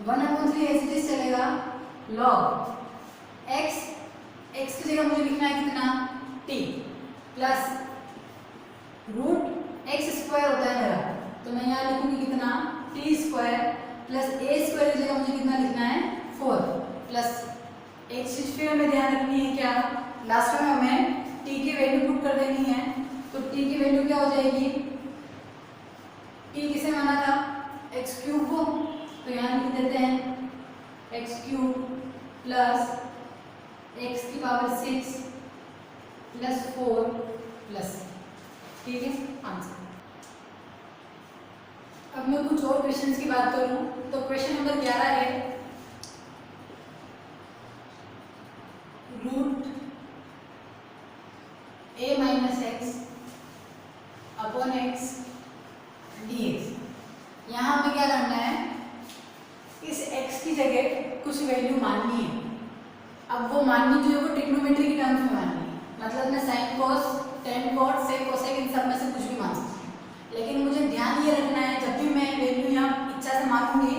1/3 ऐसे चलेगा log x, x की जगह मुझे लिखना है कितना t प्लस √x² होता है मेरा, तो मैं यहाँ लिखूंगी कितना t² प्लस a² की जगह मुझे कितना लिखना है 4 प्लस एक चीज फिर हमें ध्यान रखनी है क्या लास्ट में हमें t की वैल्यू पुट कर देनी है। तो t की वैल्यू क्या हो जाएगी, t किसे माना था x³ को, तो यहाँ लिख देते हैं x³ प्लस x की पावर 6 प्लस 4 प्लस, ठीक है आंसर। अब मैं कुछ और क्वेश्चंस की बात करूं तो क्वेश्चन नंबर 11 है √a-x अपॉन x dx। यहाँ हमें क्या करना है इस x की जगह कुछ वैल्यू माननी है। अब वो माननी जो है वो ट्रिग्नोमेट्री की टर्म्स में माननी है, मतलब मैं sine cos tan cot sec cosec इन सब में से कुछ भी मान सकती हूँ, लेकिन मुझे ध्यान ये रखना है जब भी मैं वैल्यू यहाँ इच्छा से मानूंगी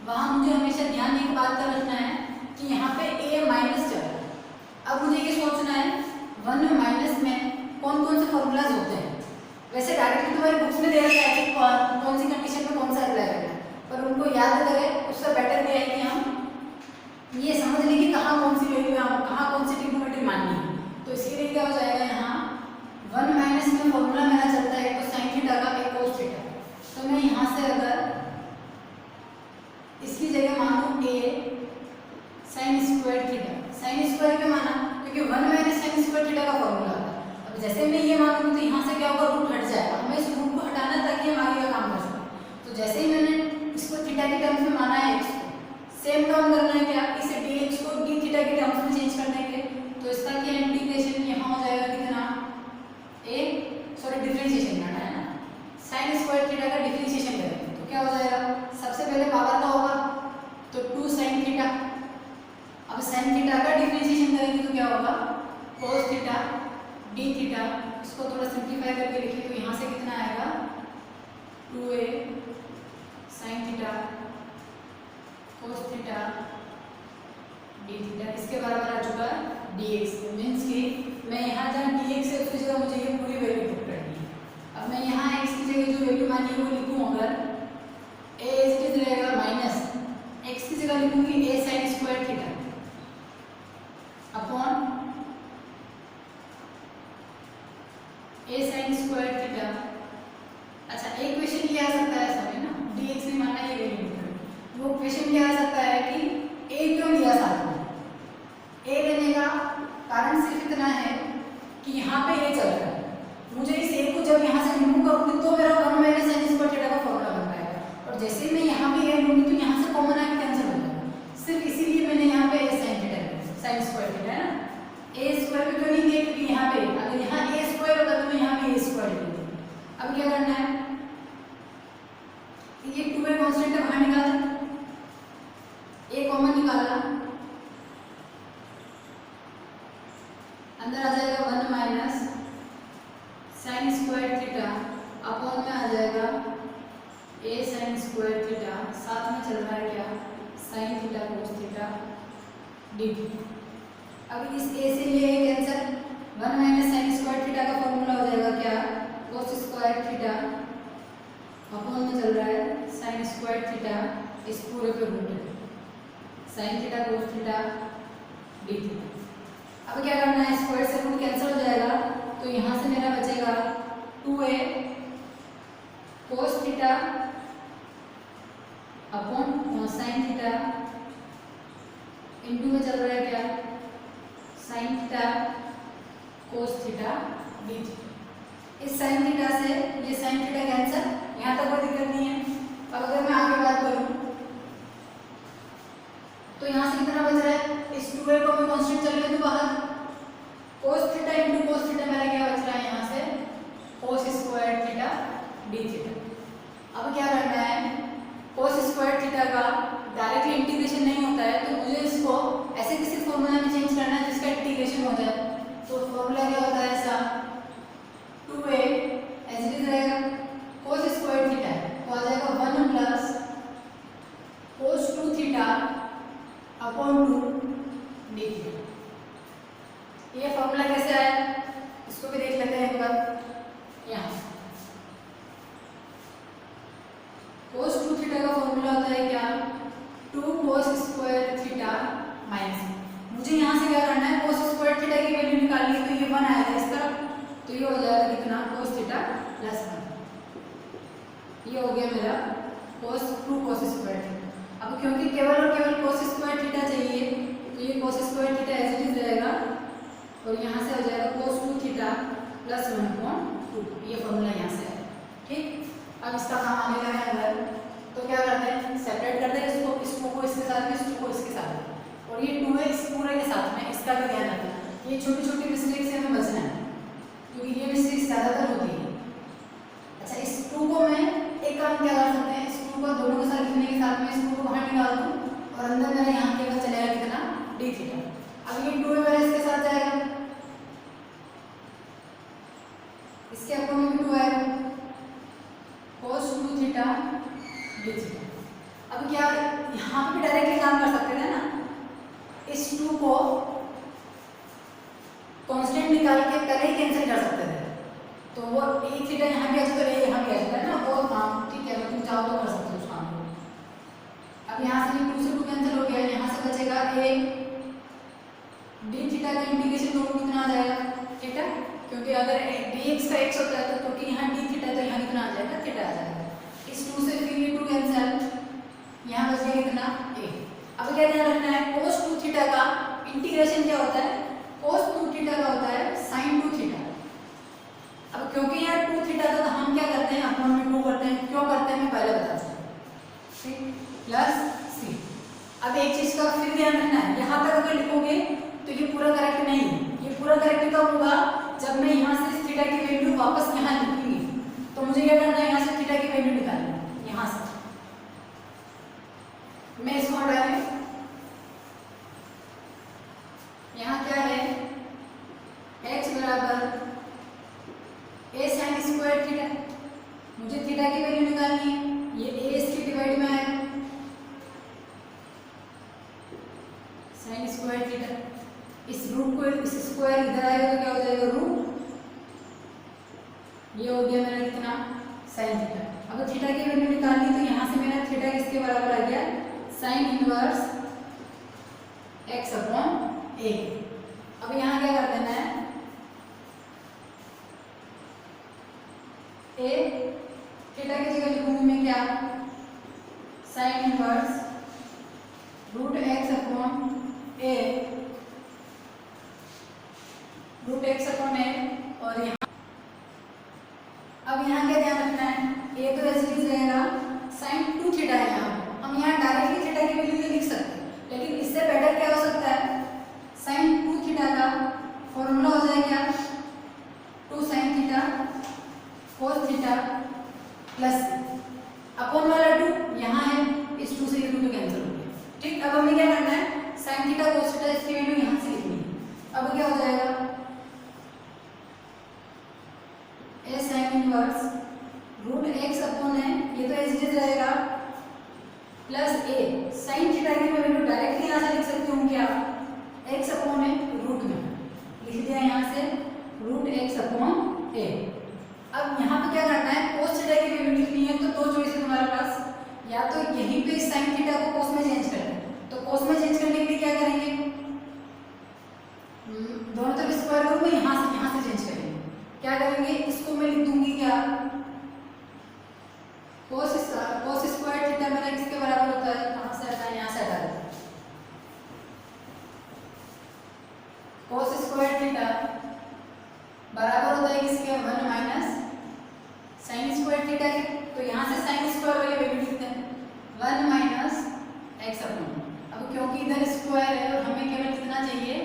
वहाँ मुझे हमेशा ध्यान एक बात का रखना है कि यहाँ पे a माइनस चल रहा है। अब मुझे ये सोचना है 1 में माइनस में कौन कौन से फॉर्मूलाज होते हैं। वैसे डायरेक्टली तुम्हारी बुक्स में दे रखा है कि कौन सी कंडीशन में कौन सा अप्लाई करना है, पर उनको याद करें उससे बेटर क्या है कि हम ये समझ लें कि कहाँ कौन सी वैल्यू कहाँ कौन सी ट्रिग्नोमेट्री माननी है। तो इसके लिए क्या हो जाएगा यहाँ 1 माइनस में फॉर्मूला मेरा चलता है तो साइन थीटा का एक कोस थीटा, तो मैं यहाँ से अगर इसकी जगह मानूं a sine square theta, sine square क्यों माना क्योंकि 1 माइनस साइन स्क्वायर थीटा का फॉर्मूला था। अब जैसे मैं ये मानूंगी तो यहाँ से क्या होगा रूट हट जाएगा, हमें इस रूट को हटाना ताकि हम आगे का काम कर सकें। तो जैसे ही मैंने इसको थीटा के टर्म्स में माना है x को, सेम काम करना है क्या इसे dx को d थीटा के टर्म्स में चेंज कर देंगे। तो इसका क्या इंटीग्रेशन यहाँ हो जाएगा कितना डिफरेंशिएशन करना है ना, साइन स्क्वायर थीटा का डिफरेंशिएशन करेंगे तो क्या हो जाएगा सबसे पहले पावर का होगा तो 2 साइन थीटा। अब साइन थीटा का डिफरेंशिएशन करेंगे तो क्या होगा cos थीटा d थीटा, इसको थोड़ा सिंप्लीफाई करके लिखिए तो यहाँ से कितना आएगा 2a sine theta cos theta d theta, इसके बराबर आ चुका है dx, मीन्स कि मैं यहाँ जहाँ dx है उसकी जगह मुझे ये पूरी वैल्यू पुट करनी है। अब मैं यहाँ x की जगह जो वैल्यू मानी है वो लिखूँ, अगर a इज रहेगा माइनस x की जगह लिखूंगी a sine square theta upon a sine square theta. अच्छा एक क्वेश्चन ये आ सकता है सॉरी ना dx नहीं मानना ये वैल्यू पुट करनी, वो क्वेश्चन ये आ सकता है कि a क्यों लिया साथ में। a लेने का कारण सिर्फ इतना है कि यहाँ पे a चल रहा है, मुझे इस a को जब यहाँ से रिमूव करूँगी तो मेरा 1 माइनस साइन स्क्वायर थीटा का फॉर्मूला बन पाएगा, और जैसे ही मैं यहाँ भी a लूँगी तो यहाँ से कॉमन आके कैंसिल हो जाएगा। सिर्फ इसीलिए मैंने यहाँ पे a sine theta sine square theta है ना, a स्क्वायर पे क्यों नहीं लिया क्योंकि यहाँ पे अगर यहाँ a स्क्वायर होता तो मैं यहाँ भी a स्क्वायर लिखती। अब क्या करना है ये 2a कांस्टेंट है बाहर निकाल दो, a कॉमन निकाला अंदर आ जाएगा 1 minus sine square theta upon में आ जाएगा a साइन स्क्वायर थीटा, साथ में चल रहा है क्या sign theta cos theta d theta. अब इस a से ये cancel 1 minus sine square theta का फॉर्मूला हो जाएगा क्या कोस स्क्वायर थीटा अपॉन में चल रहा है साइन स्क्वायर थीटा, इस पूरे पे root sine theta cos theta d theta. अब क्या करना है स्क्वायर से रूट कैंसिल हो जाएगा तो यहाँ से मेरा बचेगा 2a cos theta upon sine theta into में चल रहा है क्या sign theta cos theta d theta. इस साइन थीटा से ये साइन थीटा कैंसिल, यहाँ तक कोई दिक्कत नहीं है। अब अगर मैं आगे बात करूँ तो यहाँ से कितना बच रहा है, इस 2a को मैं कांस्टेंट चल के दूं बाहर, cos theta into cos theta मेरा क्या बच रहा है यहाँ से, cos square theta d theta. अब क्या करना है, cos स्क्वायर थीटा का डायरेक्टली इंटीग्रेशन नहीं होता है, तो मुझे इसको ऐसे किसी फॉर्मूला में चेंज करना है जिसका इंटीग्रेशन हो जाए। तो फॉर्मूला क्या होता है ऐसा, 2a ऐसे लिख रहेगा, cos स्क्वायर थीटा तो आ जाएगा 1 plus cos 2 theta upon 2 D theta. ये फॉर्मूला कैसे आया इसको भी देख लेते हैं एक बार। यहाँ cos 2 थीटा का फॉर्मूला होता है क्या, 2 cos स्क्वायर थीटा माइनस, मुझे यहाँ से क्या करना है, cos स्क्वायर थीटा की वैल्यू निकालनी है, तो ये 1 आएगा इस तरफ, तो ये हो जाएगा कितना, cos थीटा प्लस 1। ये हो गया मेरा cos 2 cos स्क्वायर थीटा। अब क्योंकि केवल और केवल cos स्क्वायर थीटा चाहिए, तो ये cos square theta as it is रहेगा, और यहाँ से हो जाएगा cos 2 थीटा प्लस 1/2। ये फॉर्मूला यहाँ से है, ठीक। अब इसका काम आने का है अगर, तो क्या करते हैं, सेपरेट करते हैं इसको, इस 2 को इसके साथ में, इस 2 को इसके साथ में, और ये 2 है इस पूरे के साथ में, इसका भी ध्यान रखना है। ये छोटी छोटी मिस्टेक से हमें बचना है, क्योंकि ये मिस्टेक ज़्यादातर होती है। अच्छा, इस 2 को मैं एक काम क्या कर सकते हैं, इस 2 को दोनों के साथ लिखने के साथ में इस 2 को बाहर निकाल दूँ, और अंदर मेरा यहाँ क्या चलेगा कितना, डी थीटा। अब ये 2 मेरा इसके साथ जाएगा, इसके अपोन में भी 2 आएगा, cos 2 थीटा डी थीटा। अब क्या यहाँ पे भी डायरेक्टली काम कर सकते थे ना, इस 2 को कांस्टेंट निकाल के पहले ही कैंसिल कर सकते थे, तो वो a थीटा यहाँ भी आ जाता है, यहाँ भी आ जाता है ना, वो काम ठीक है, तुम चाहो तो कर सकते हो उस काम को। अब यहाँ से 2 से 2 कैंसिल हो गया, यहाँ से बचेगा a d थीटा का इंटीग्रेशन दोनों कितना आ जाएगा, थीटा, क्योंकि अगर dx का x होता है तो क्योंकि यहाँ d थीटा तो यहाँ कितना आ जाएगा, थीटा आ जाएगा। इस 2 से फिर ये 2 कैंसिल, यहाँ बच गया कितना a। अब क्या ध्यान रखना है, cos 2 थीटा का इंटीग्रेशन क्या होता है, cos 2 थीटा का होता है sin 2 थीटा। अब क्योंकि यहाँ 2 थीटा था तो हम क्या करते हैं, अपॉन में 2 करते हैं, क्यों करते हैं मैं पहले बता दूँ, ठीक, प्लस c। अब एक चीज का फिर ध्यान रखना है, यहाँ तक अगर लिखोगे तो ये पूरा करेक्ट नहीं है। ये पूरा करेक्ट कब होगा, जब मैं यहाँ से इस थीटा की वैल्यू वापस यहाँ लिखूंगी, तो मुझे क्या करना है, यहाँ से थीटा की वैल्यू निकालनी है। यहाँ से मैं इसको हटा दूं, यहाँ क्या है, x बराबर a sin स्क्वायर थीटा, मुझे थीटा की वैल्यू निकालनी है, ये a इसके डिवाइड में आएगा sin स्क्वायर थीटा, इस रूट को इस स्क्वायर इधर आएगा तो क्या हो जाएगा, रूट, ये हो गया मेरा कितना, sin थीटा। अब थीटा की वैल्यू निकालनी, तो यहाँ से मेरा थीटा किसके बराबर आ गया, sin inverse x upon a। अब यहाँ क्या कर देना है, a थीटा की जगह लिखूंगी मैं क्या, sin inverse root x upon a, root x upon a। और यहाँ अब यहाँ क्या ध्यान रखना है, a तो ऐसे ही रहेगा, sin 2 थीटा है, यहाँ हम यहाँ डायरेक्टली थीटा की वैल्यू लिख सकते हैं, लेकिन इससे बेटर क्या हो सकता है, sin 2 थीटा का फॉर्मूला हो जाएगा 2 sin theta cos theta plus upon वाला 2 यहाँ है, इस 2 से ये 2 तो कैंसिल हो गया, ठीक। अब हमें क्या करना है, sin थीटा cos थीटा इसकी वैल्यू यहाँ से लिखनी है। अब क्या हो जाएगा, a sin inverse root x upon है, ये तो एज इट इज रहेगा, प्लस a sin थीटा की मैं वैल्यू डायरेक्टली यहाँ से लिख सकती हूँ क्या, x अपॉन है, रूट में लिख दिया यहाँ से रूट x अपॉन a। अब यहाँ पे क्या करना है, cos थीटा की वैल्यू लिखनी है, तो 2 चॉइस है तुम्हारे पास, या तो यहीं पे sin थीटा को cos में चेंज करना है, तो cos में चेंज करने के लिए क्या करेंगे, दोनों तरफ स्क्वायर करूंगा, यहाँ से चेंज करेंगे, क्या करेंगे, इसको मैं लिख दूंगी क्या, cos स्क्वायर थीटा मेरा किसके बराबर होता है, कहाँ से हटा है, यहाँ से हटा देते हैं, cos स्क्वायर थीटा बराबर होता है किसके 1 माइनस साइन स्क्वायर थीटा के। तो यहाँ से साइन स्क्वायर वाली वैल्यू लिखते हैं 1 माइनस एक्स अपॉन। अब क्योंकि इधर स्क्वायर है और हमें केवल कितना चाहिए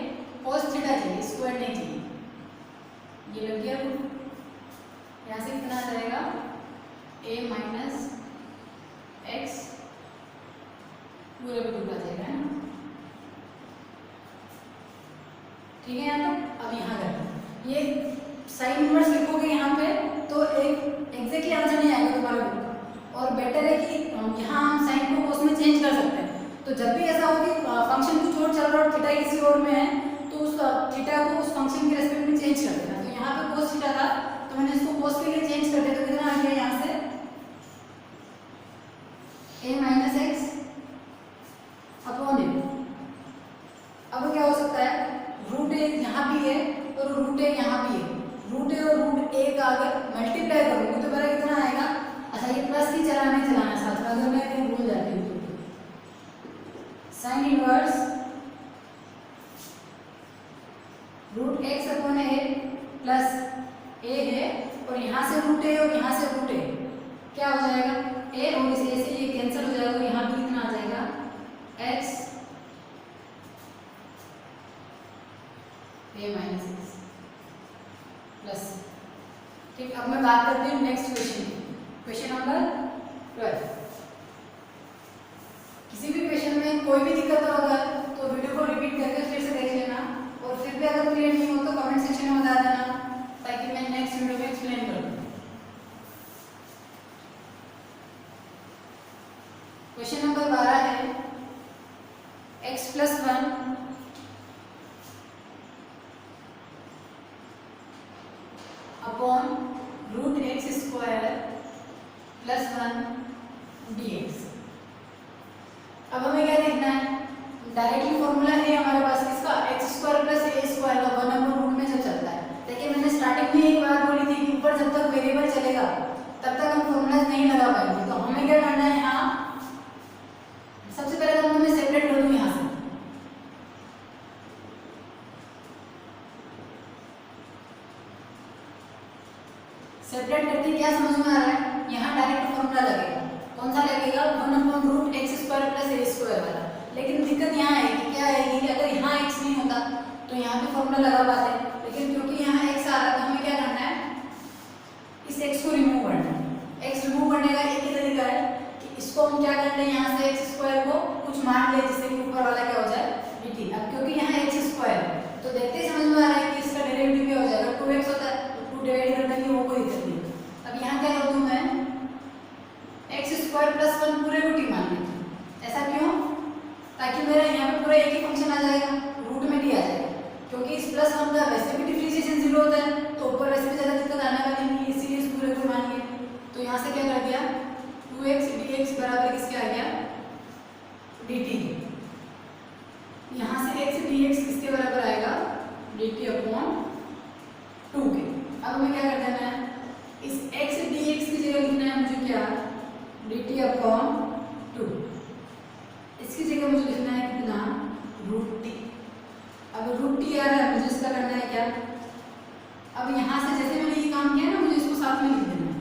cos थीटा चाहिए, स्क्वायर नहीं चाहिए। ये लग गया रूट। यहाँ से कितना आ जाएगा a माइनस एक्स पूरे पे रूट आ जाएगा, है ना। ठीक है यहाँ तक। अब यहाँ करते ये साइन इनवर्स लिखोगे यहाँ पे तो एक एग्जैक्टली आंसर नहीं आएगा तुम्हारा बुक का। और बेटर है कि यहाँ हम साइन को कोस में चेंज कर सकते हैं। तो जब भी ऐसा हो कि फंक्शन कुछ और चल रहा है और थीटा किसी और में है तो उस थीटा को उस फंक्शन के रेस्पेक्ट में चेंज कर देना। तो यहाँ पे कोस थीटा था तो मैंने इसको कोस के लिए चेंज कर दिया। तो कितना आ गया यहाँ से a माइनस एक्स अपॉन ए। अब क्या हो सकता है रूट ए यहाँ भी है और रूट ए यहाँ भी है। रूट ए और रूट ए का अगर मल्टीप्लाई करूँगी तो मेरा कितना आएगा। अच्छा ये प्लस ही चलाना ही चलाना साथ में, अगर मैं कहीं भूल जाती हूँ तो sine inverse root x upon a plus a है और यहाँ से रूट ए और यहाँ से रूट ए क्या हो जाएगा ए और इस ए से ये कैंसिल हो जाएगा। यहाँ भी कितना आ जाएगा x a minus x plus. ठीक, अब मैं बात करती हूँ नेक्स्ट क्वेश्चन की। Question number 12। किसी भी क्वेश्चन में कोई भी दिक्कत हो अगर तो वीडियो को रिपीट करके फिर से देख लेना और फिर भी अगर क्लियर नहीं हो तो कमेंट सेक्शन में बता देना ताकि मैं नेक्स्ट वीडियो में एक्सप्लेन करूँ। क्वेश्चन नंबर 12 है x plus 1 upon root x square plus 1 dx। अब हमें क्या देखना है डायरेक्टली फॉर्मूला है हमारे पास किसका x square plus a square का 1 अपॉन रूट में जब चलता है। देखिए मैंने स्टार्टिंग में एक बात बोली थी कि ऊपर जब तक वेरिएबल चलेगा तब तक हम फॉर्मूला नहीं लगा पाएंगे। तो हमें क्या करना है यहाँ सबसे पहले तो मैं सेपरेट कर दूँ यहाँ से। सेपरेट करके क्या समझ में आ रहा है यहाँ डायरेक्ट फॉर्मूला लगेगा। कौन सा लगेगा 1 upon root x square plus a square वाला। लेकिन दिक्कत यहाँ है कि क्या है कि अगर यहाँ x नहीं होता तो यहाँ पे फॉर्मूला लगा पाते, लेकिन क्योंकि यहाँ x आ रहा है तो हमें क्या करना है इस x को रिमूव करना है। x रिमूव करने का एक ही तरीका है कि इसको हम क्या करते हैं यहाँ से एक्स स्क्वायर को कुछ मान ले जिससे कि ऊपर वाला क्या हो जाए dt। अब क्योंकि यहाँ एक्स स्क्वायर है तो देखते ही समझ में आ रहा है कि इसका डेरिवेटिव क्या हो जाएगा 2x होता है। 2 डिवाइड करने की वो कोई दिक्कत नहीं। अब यहाँ क्या कर दूँ मैं एक्स स्क्वायर प्लस 1 पूरे को t मान लेती हूँ। ऐसा क्यों ताकि मेरा यहाँ पे पूरा एक ही फंक्शन आ जाएगा रूट में डी आ जाएगा। क्योंकि इस प्लस 1 का वैसे भी डिफरेंशिएशन 0 होता है तो ऊपर वैसे भी ज़्यादा दिक्कत आने वाली नहीं है, इसीलिए इस पूरे को मान लिया। तो यहाँ से क्या कर दिया 2x dx बराबर किसके आ गया dt। यहाँ से x dx किसके बराबर आएगा dt अपॉन 2 के। अब हमें क्या कर देना है इस x dx की जगह लिखना है मुझे क्या dt अपॉन 2। इसकी जगह मुझे लिखना है कितना रूट टी। अब रूट टी आ रहा है मुझे इसका करना है क्या। अब यहाँ से जैसे मैंने ये काम किया ना मुझे इसको साथ में लिख देना है।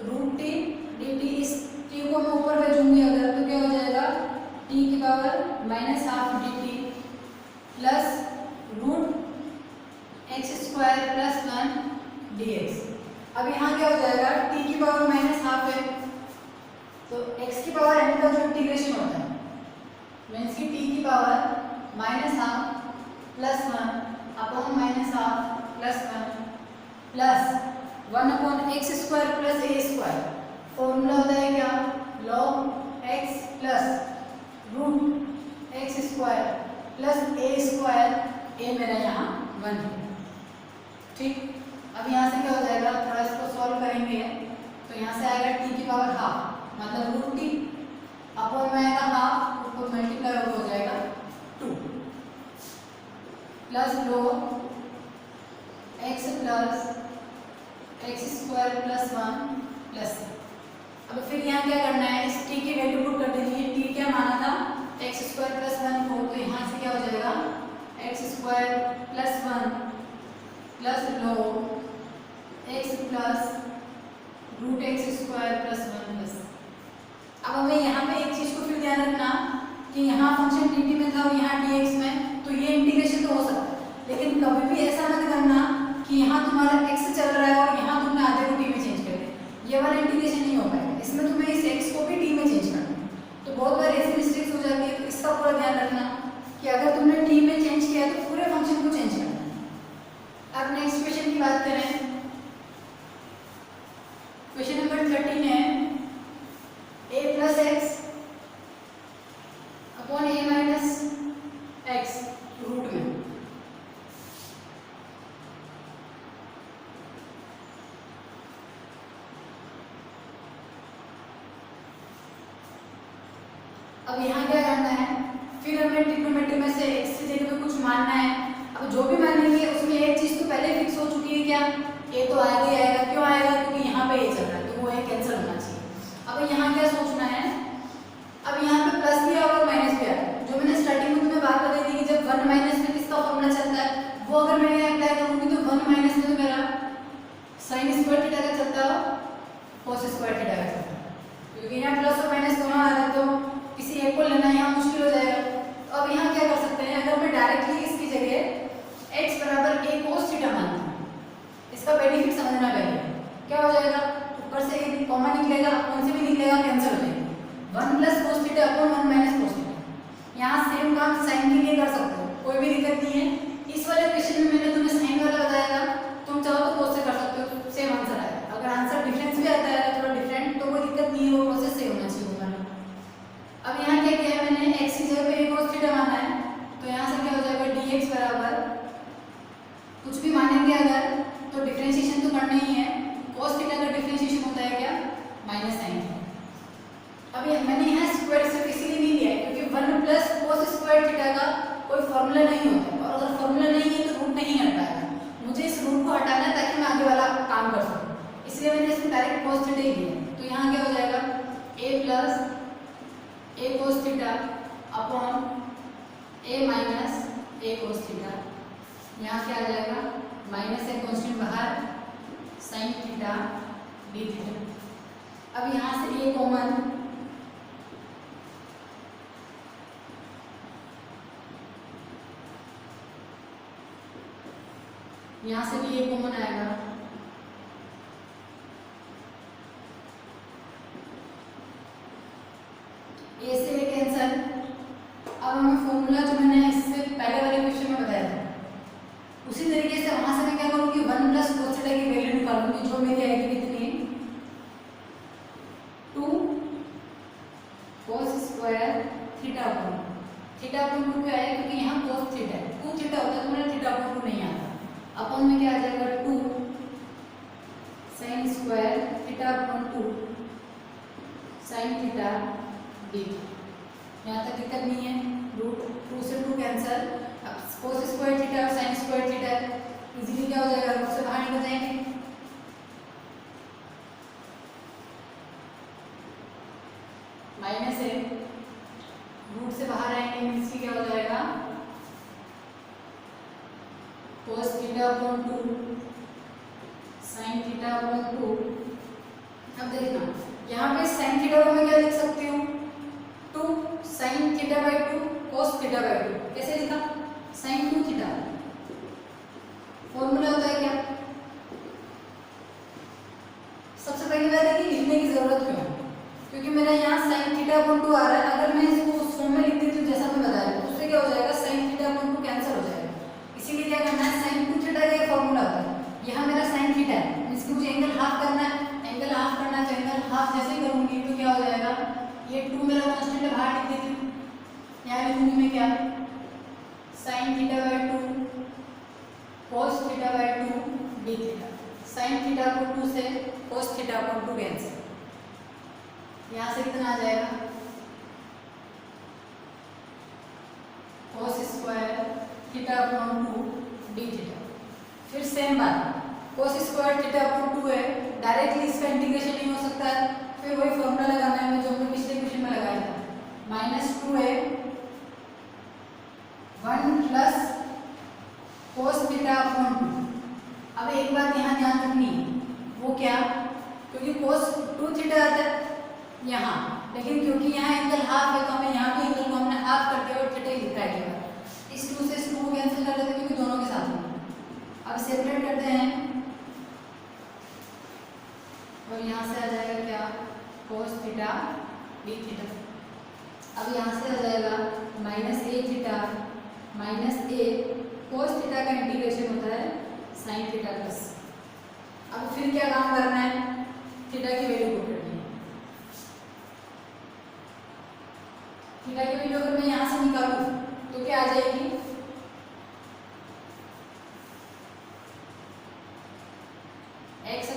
Root T D T. इस टी को मैं ऊपर भेजूंगी अगर तो क्या हो जाएगा टी की power minus half D T plus root x square plus 1 D x. अब यहाँ क्या हो जाएगा टी की पावर माइनस हाफ है तो एक्स की पावर एन का जो इंटीग्रेशन होता है मीन्स की टी की power minus half plus 1 upon minus half plus 1 plus 1 upon x square plus a square. Formula होता है क्या log x plus root x square plus a square. ए मेरा यहाँ 1 है। ठीक, अब यहाँ से क्या हो जाएगा थोड़ा इसको सॉल्व करेंगे तो यहाँ से आएगा टी की पावर हाफ मतलब रूट टी अपॉन में आएगा हाफ ऊपर मल्टीप्लाई हो जाएगा 2 plus log x plus x square plus 1 plus. अब फिर यहाँ क्या करना है, इस टी की वैल्यू पुट कर देनी है। टी क्या माना था, एक्स स्क्वायर प्लस 1 को, तो यहाँ से क्या हो जाएगा x square plus 1 plus log x plus root x square plus 1 plus. अब हमें यहाँ पे एक चीज को फिर ध्यान रखना कि यहाँ फंक्शन dt में था और यहाँ dx में, तो ये इंटीग्रेशन तो हो सकता है, लेकिन कभी भी ऐसा मत करना कि यहाँ तुम्हारा x चल रहा है और यहाँ तुमने आधे को t में चेंज कर दिया। ये वाला इंटीग्रेशन नहीं हो पाएगा, इसमें तुम्हें इस x को भी t में चेंज करना है। तो बहुत बार ऐसी मिस्टेक्स हो जाती है, तो इसका पूरा ध्यान रखना कि अगर तुमने t में चेंज किया तो पूरे फंक्शन को चेंज करना है। अब नेक्स्ट क्वेश्चन की बात करें, क्वेश्चन नंबर 13 है a plus x upon a minus x root में। अब यहाँ क्या करना है, फिर हमें ट्रिग्नोमेट्री में से x की जगह पे कुछ मानना है। अब जो भी मानेंगे उसमें एक चीज तो पहले फिक्स हो चुकी है, क्या a तो आएगा ही आएगा। क्यों आएगा, क्योंकि यहाँ पे a चल रहा है, तो वो a कैंसिल होना चाहिए। अब यहाँ क्या सोचना है, अब यहाँ पे प्लस भी आएगा और माइनस भी आएगा। जो मैंने स्टार्टिंग में तुम्हें बात बताई थी कि जब 1 माइनस में किसका फॉर्मूला चलता है, वो अगर मैं यहाँ अप्लाई करूँगी तो 1 माइनस में तो मेरा साइन स्क्वायर थीटा का चलता है, कोस स्क्वायर थीटा का चलता है, क्योंकि यहाँ प्लस और माइनस दोनों आ रहे हैं, तो किसी एक को लेना यहाँ मुश्किल हो जाएगा। तो अब यहाँ क्या कर सकते हैं, अगर मैं डायरेक्टली इसकी जगह x बराबर a कोस थीटा मानता हूँ, इसका बेनिफिट समझना पहले। क्या हो जाएगा, ऊपर से एक कॉमन निकलेगा, कौन से भी निकलेगा, कैंसिल हो जाएगा। 1 plus cos theta upon 1 minus cos theta. यहाँ सेम काम साइन के लिए कर सकते हो, कोई भी दिक्कत नहीं है। इस वाले क्वेश्चन में मैंने तुम्हें साइन वाला बताया था, तुम चाहो तो कोस से कर सकते हो, सेम आंसर आएगा। अगर आंसर डिफरेंस भी आता है थोड़ा डिफरेंट, तो कोई दिक्कत नहीं है, वो प्रोसेस सेम होना चाहिए। अब यहाँ क्या किया है मैंने, x की जगह पे a cos थीटा माना है, तो यहाँ से क्या हो जाएगा dx बराबर कुछ भी मानेंगे अगर, तो डिफरेंशिएशन तो करना ही है। cos थीटा का डिफरेंशिएशन होता है क्या, माइनस साइन थीटा। अब मैंने यहाँ स्क्वायर सिर्फ इसीलिए नहीं लिया है क्योंकि 1 प्लस कोस स्क्वायर थीटा का कोई फॉर्मूला नहीं होता है, और अगर फॉर्मूला नहीं है तो रूट नहीं हट पाएगा। मुझे इस रूट को हटाना है ताकि मैं आगे वाला काम कर सकूँ, इसलिए मैंने इसमें डायरेक्ट cos थीटा ही लिया। तो यहाँ क्या हो जाएगा, a plus a cos theta upon a minus a cos theta. यहाँ क्या आ जाएगा, माइनस एक कॉन्स्टेंट बाहर, साइन थीटा d थीटा। अब यहाँ से a कॉमन, यहाँ से भी a कॉमन आएगा, a से a कैंसल। अब हमें फॉर्मूला जो मैंने इससे पहले वाले क्वेश्चन में बताया था, उसी तरीके से वहां से मैं क्या करूँगी, 1 प्लस कोस थीटा की वैल्यू निकालूंगी, जो मेरी आएगी कितनी, 2 cos square theta upon theta upon 2 क्या है, क्योंकि यहाँ कोस थीटा है, 2 थीटा होता है तो मेरा थीटा अपॉन 2 नहीं आता। अपॉन में क्या आ जाएगा, 2 sine square theta upon 2 sine theta D. यहाँ तक दिक्कत नहीं है, रूट 2 से 2 कैंसल। अब कोस स्क्वायर थीटा और साइन स्क्वायर थीटा इजीली क्या हो जाएगा, रूट से बाहर निकल जाएंगे। माइनस है, रूट से बाहर आएंगे, इसकी क्या हो जाएगा, cos theta upon 2 sine theta upon 2। अब देखना यहाँ पे साइन थीटा को मैं क्या लिख सकती हूँ, 2 sine theta by 2 cos theta by 2। कैसे लिखा, साइन 2 थीटा। फॉर्मूला होता है क्या, सबसे पहली बात है कि लिखने की जरूरत क्यों है, क्योंकि मेरा यहाँ साइन थीटा अपॉन 2 आ रहा है। अगर मैं इसको उस फॉर्म में लिख देती हूँ जैसा मैं बता रही हूँ, उससे क्या हो जाएगा, साइन थीटा अपॉन 2 कैंसिल हो जाएगा। इसीलिए क्या करना है, साइन 2 थीटा का एक फॉर्मूला होता है, यहाँ मेरा साइन थीटा है, इसकी मुझे एंगल हाफ करना है। एंगल हाफ करना है तो एंगल हाफ जैसे ही करूँगी तो क्या हो जाएगा, ये 2 मेरा कांस्टेंट है, बाहर लिख देती हूँ। यहाँ लिखूंगी मैं क्या, sine theta by 2 cos theta by 2 D theta. Sine theta upon 2 से कोस थीटा अपॉन 2 कैंसिल। यहाँ से कितना आ जाएगा, cos square theta upon 2 D theta. फिर सेम बात, कोस स्क्वायर थीटा अपॉन 2 है फिर वही फॉर्मूला लगाना है जो हमने पिछले क्वेश्चन में लगाया था, -2a 1 plus cos theta upon 2। अब एक बात यहाँ ध्यान रखनी है, वो क्या, क्योंकि cos 2 थीटा आता है यहाँ, लेकिन क्योंकि यहाँ एंगल हाफ है तो हमें यहाँ भी एंगल को हमने हाफ कर दिया और थीटा ही लिखा है केवल। इस 2 से इस 2 को कैंसिल कर देते हैं क्योंकि दोनों के साथ में। अब सेपरेट करते हैं और यहाँ से आ जाएगा क्या, cos थीटा d थीटा। अब यहाँ से आ जाएगा -a theta -a cos theta का इंटीग्रेशन होता है sin थीटा प्लस। अब फिर क्या काम करना है, थीटा की वैल्यू पुट करनी है। थीटा की वैल्यू अगर मैं यहाँ से निकालूं तो क्या आ जाएगी, x/a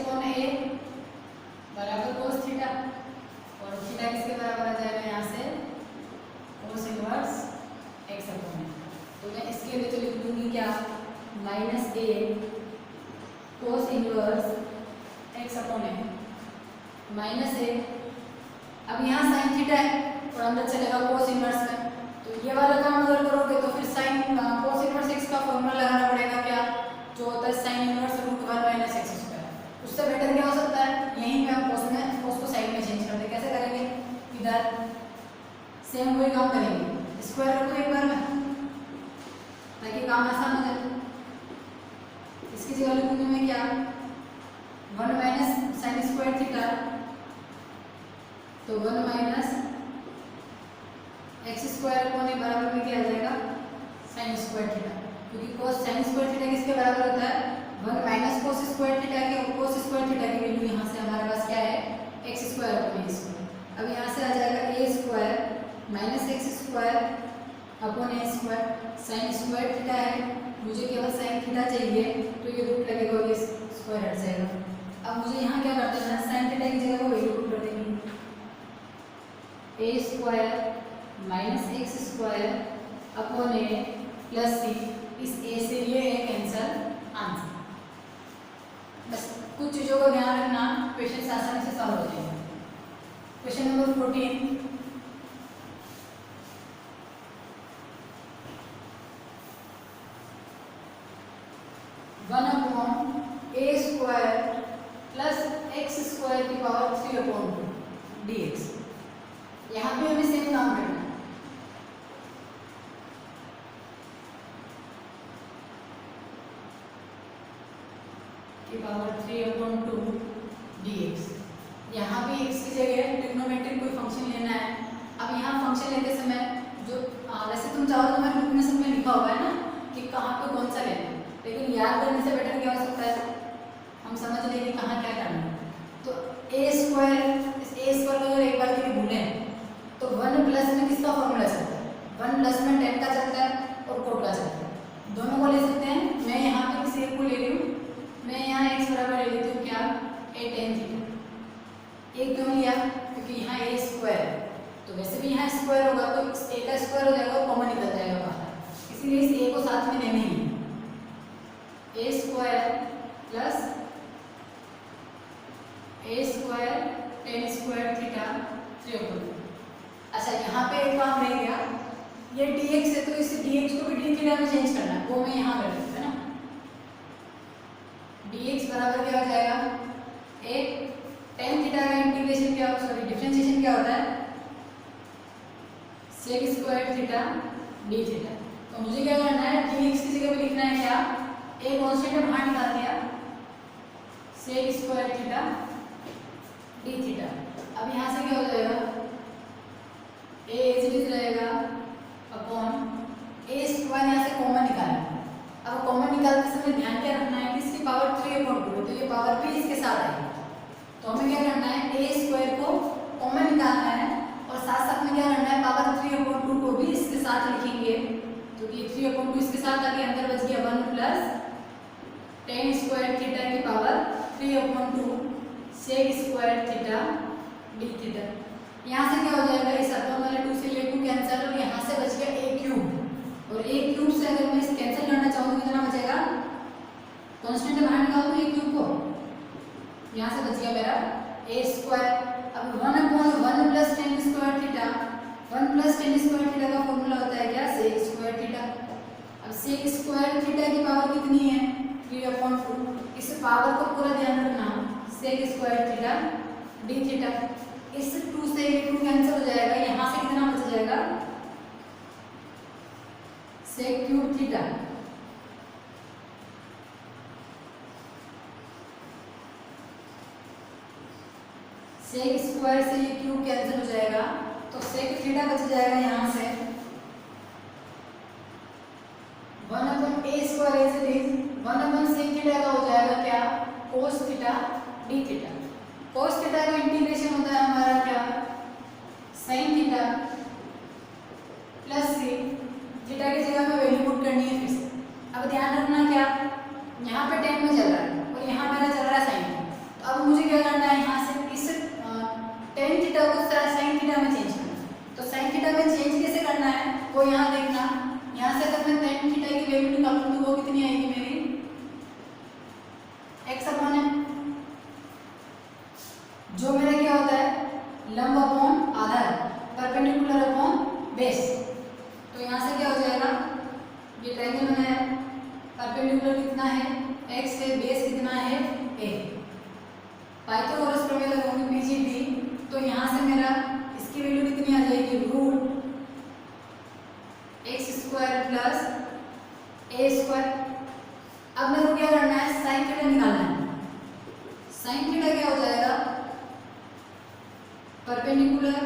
बराबर cos थीटा, और थीटा किसके बराबर आ जाएगा यहाँ से, cos इनवर्स x/a। तो मैं इसके लिए तो लिख दूंगी क्या, -a cos inverse x/a -a। अब यहाँ sin थीटा है और अंदर चलेगा cos इनवर्स में, तो ये वाला काम अगर करोगे तो फिर sin cos इनवर्स x का फॉर्मूला लगाना पड़ेगा क्या, जो होता है sin इनवर्स √1 - x²। उससे बेटर क्या हो सकता है, यहीं पे हम cos को साइड में चेंज कर दें। कैसे करेंगे, इधर सेम वही काम करेंगे, स्क्वायर कर दो एक बार में ताकि काम आसान हो जाए। इसकी जगह लिखूंगी मैं क्या, 1 - sin² थीटा, तो 1 - x² अपॉन a बराबर में क्या आ जाएगा, sin² थीटा, क्योंकि cos sin² थीटा किसके बराबर होता है, 1 - cos² थीटा के, और cos² थीटा की वैल्यू यहाँ से हमारे पास क्या है, x² अपॉन a²। अब यहाँ से आ जाएगा a² - x² upon a²। sin² theta है, मुझे केवल sin थीटा चाहिए तो ये रूट लगेगा और ये स्क्वायर हट जाएगा। अब मुझे यहाँ क्या कर देना है, sin थीटा की जगह वही रूट कर देंगे, a² - x² upon a plus c। इस a से ये a कैंसल, आंसर। बस कुछ चीज़ों का ध्यान रखना, क्वेश्चन आसानी से सॉल्व हो जाएंगे। Question number 14, 1/a² plus x² की पावर 3/2 dx। यहाँ पे हमें सेम काम करना है, की पावर 3/2 dx। यहाँ भी x की जगह ट्रिग्नोमेट्रिक कोई फंक्शन लेना है। अब यहाँ फंक्शन लेते समय जो वैसे तुम चाहो तो मैं बुक में सब में लिखा हुआ है ना कि कहाँ पे कौन सा लेना है, लेकिन याद करने से बेटर क्या हो सकता है, हम समझ लेंगे कहाँ क्या करना है। तो a², इस a² को अगर एक बार के लिए भूलें तो 1 प्लस में किसका फॉर्मूला चलता है, 1 प्लस में tan का चलता है और cot का चलता है, दोनों को ले सकते हैं। मैं यहाँ पे किसी एक को ले रही हूँ, मैं यहाँ x बराबर ले लेती हूँ क्या, a tan थीटा। एक क्यों लिया, क्योंकि यहाँ a² तो वैसे भी यहाँ स्क्वायर होगा तो a का स्क्वायर हो जाएगा और कॉमन निकल जाएगा बाहर, इसीलिए इस a को साथ में लेना ही है, a² plus a² tan² theta 3/2। अच्छा यहाँ पे एक काम रह गया, ये dx है तो इस dx को भी d थीटा में चेंज करना है, वो मैं यहाँ कर देती हूँ ना। dx बराबर क्या हो जाएगा, एक tan थीटा का इंटीग्रेशन क्या, सॉरी डिफरेंशिएशन क्या होता है, sec² थीटा d थीटा। तो मुझे क्या करना है, dx की जगह पे लिखना है क्या, a कांस्टेंट बाहर निकाल दिया, sec² थीटा d थीटा। अब यहाँ से क्या हो जाएगा, a एज इट इज रहेगा अपॉन a² यहाँ से कॉमन निकालना। अब कॉमन निकालते समय ध्यान क्या रखना है कि इसकी पावर 3/2 है तो ये पावर भी इसके साथ आएगी, तो हमें क्या करना है, a² को कॉमन निकालना है और साथ साथ में क्या करना है, पावर 3/2 को भी इसके साथ लिखेंगे, तो ये 3/2 इसके साथ आके अंदर बच गया 1 प्लस tan² थीटा की power 3/2 sec² theta d theta. यहाँ से क्या हो जाएगा, इस अपॉन वाले 2 से ये 2 कैंसिल और यहाँ से बच गया a³, और a³ से अगर मैं इस कैंसिल करना चाहूँ तो कितना बचेगा, कांस्टेंट बाहर निकाल दो a³ को, यहाँ से बच गया मेरा a²। अब tan square theta, 1 plus tan square theta का फॉर्मूला होता है क्या, सेक स्क्वायर थीटा। अब सेक स्क्वायर थीटा की पावर कितनी है, 3/2। इस पावर को पूरा ध्यान रखना, sec square theta d theta. इस 2 से ये 2 कैंसिल हो जाएगा, यहाँ से कितना बच जाएगा, sec cube theta. Sec square से ये क्यूब कैंसिल हो जाएगा, तो सेक थीटा बच जाएगा यहाँ से 1/a square as it is 1/sec theta का हो जाएगा क्या, cos theta d theta. cos theta का इंटीग्रेशन होता है हमारा क्या, sin theta plus c। Theta की जगह पे वैल्यू पुट करनी है फिर से। अब ध्यान रखना क्या, यहाँ पे 10 में चल रहा है और यहाँ मेरा चल रहा है sin। तो अब मुझे क्या करना है, यहाँ से इस tan थीटा को sin थीटा में चेंज करना है। तो sin थीटा में चेंज कैसे करना है वो यहाँ देखना। यहाँ से अगर मैं tan थीटा की वैल्यू निकालूँ तो वो कितनी आएगी मेरी, x/m, जो मेरा क्या होता है, लंब अपॉन आधार, परपेंडिकुलर अपॉन बेस। तो यहाँ से क्या हो जाएगा, ये ट्रायंगल बनाया, परपेंडिकुलर कितना है, x है, बेस कितना है, a। पाइथागोरस प्रमेय लगाऊंगी PGD, तो यहाँ से मेरा इसकी वैल्यू कितनी आ जाएगी, root x square plus a square. अब मेरे को क्या करना है, साइन थीटा निकालना है। साइन थीटा क्या हो जाएगा, परपेंडिकुलर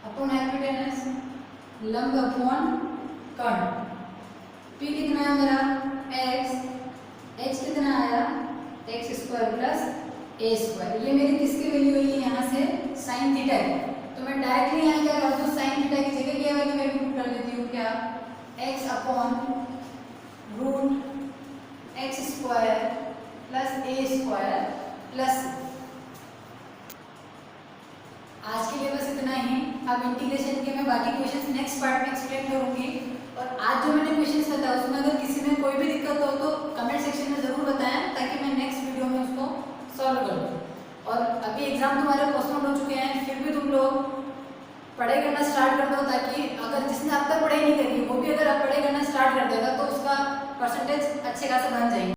अपॉन हाइपोटेनस, लंब अपॉन कर्ण। p कितना है मेरा, x, h कितना आया, x square plus a square. ये मेरी किसकी वैल्यू हुई है, यहाँ से साइन थीटा की। तो मैं डायरेक्टली यहाँ क्या करती हूँ, साइन थीटा की जगह क्या वैल्यू मैं पुट कर देती हूँ क्या, x upon root x square plus a square plus. आज के लिए बस इतना ही। अब इंटीग्रेशन के मैं बाकी क्वेश्चंस नेक्स्ट पार्ट में एक्सप्लेन करूंगी। और आज जो मैंने क्वेश्चंस बताया उसमें अगर किसी में कोई भी दिक्कत हो तो कमेंट सेक्शन में ज़रूर बताएं, ताकि मैं नेक्स्ट वीडियो में उसको सॉल्व कर दूँ। और अभी एग्जाम तुम्हारे पोस्टपोन हो चुके हैं, फिर भी तुम लोग पढ़ाई करना स्टार्ट कर दो, ताकि अगर जिसने अब तक पढ़ाई नहीं करी वो भी अगर अब पढ़ाई करना स्टार्ट कर देगा तो उसका परसेंटेज अच्छे खासे बन जाएंगे।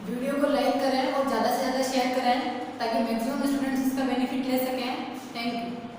वीडियो को लाइक करें और ज़्यादा से ज़्यादा शेयर करें, ताकि मैक्सिमम स्टूडेंट्स इसका बेनिफिट ले सकें। Thank you.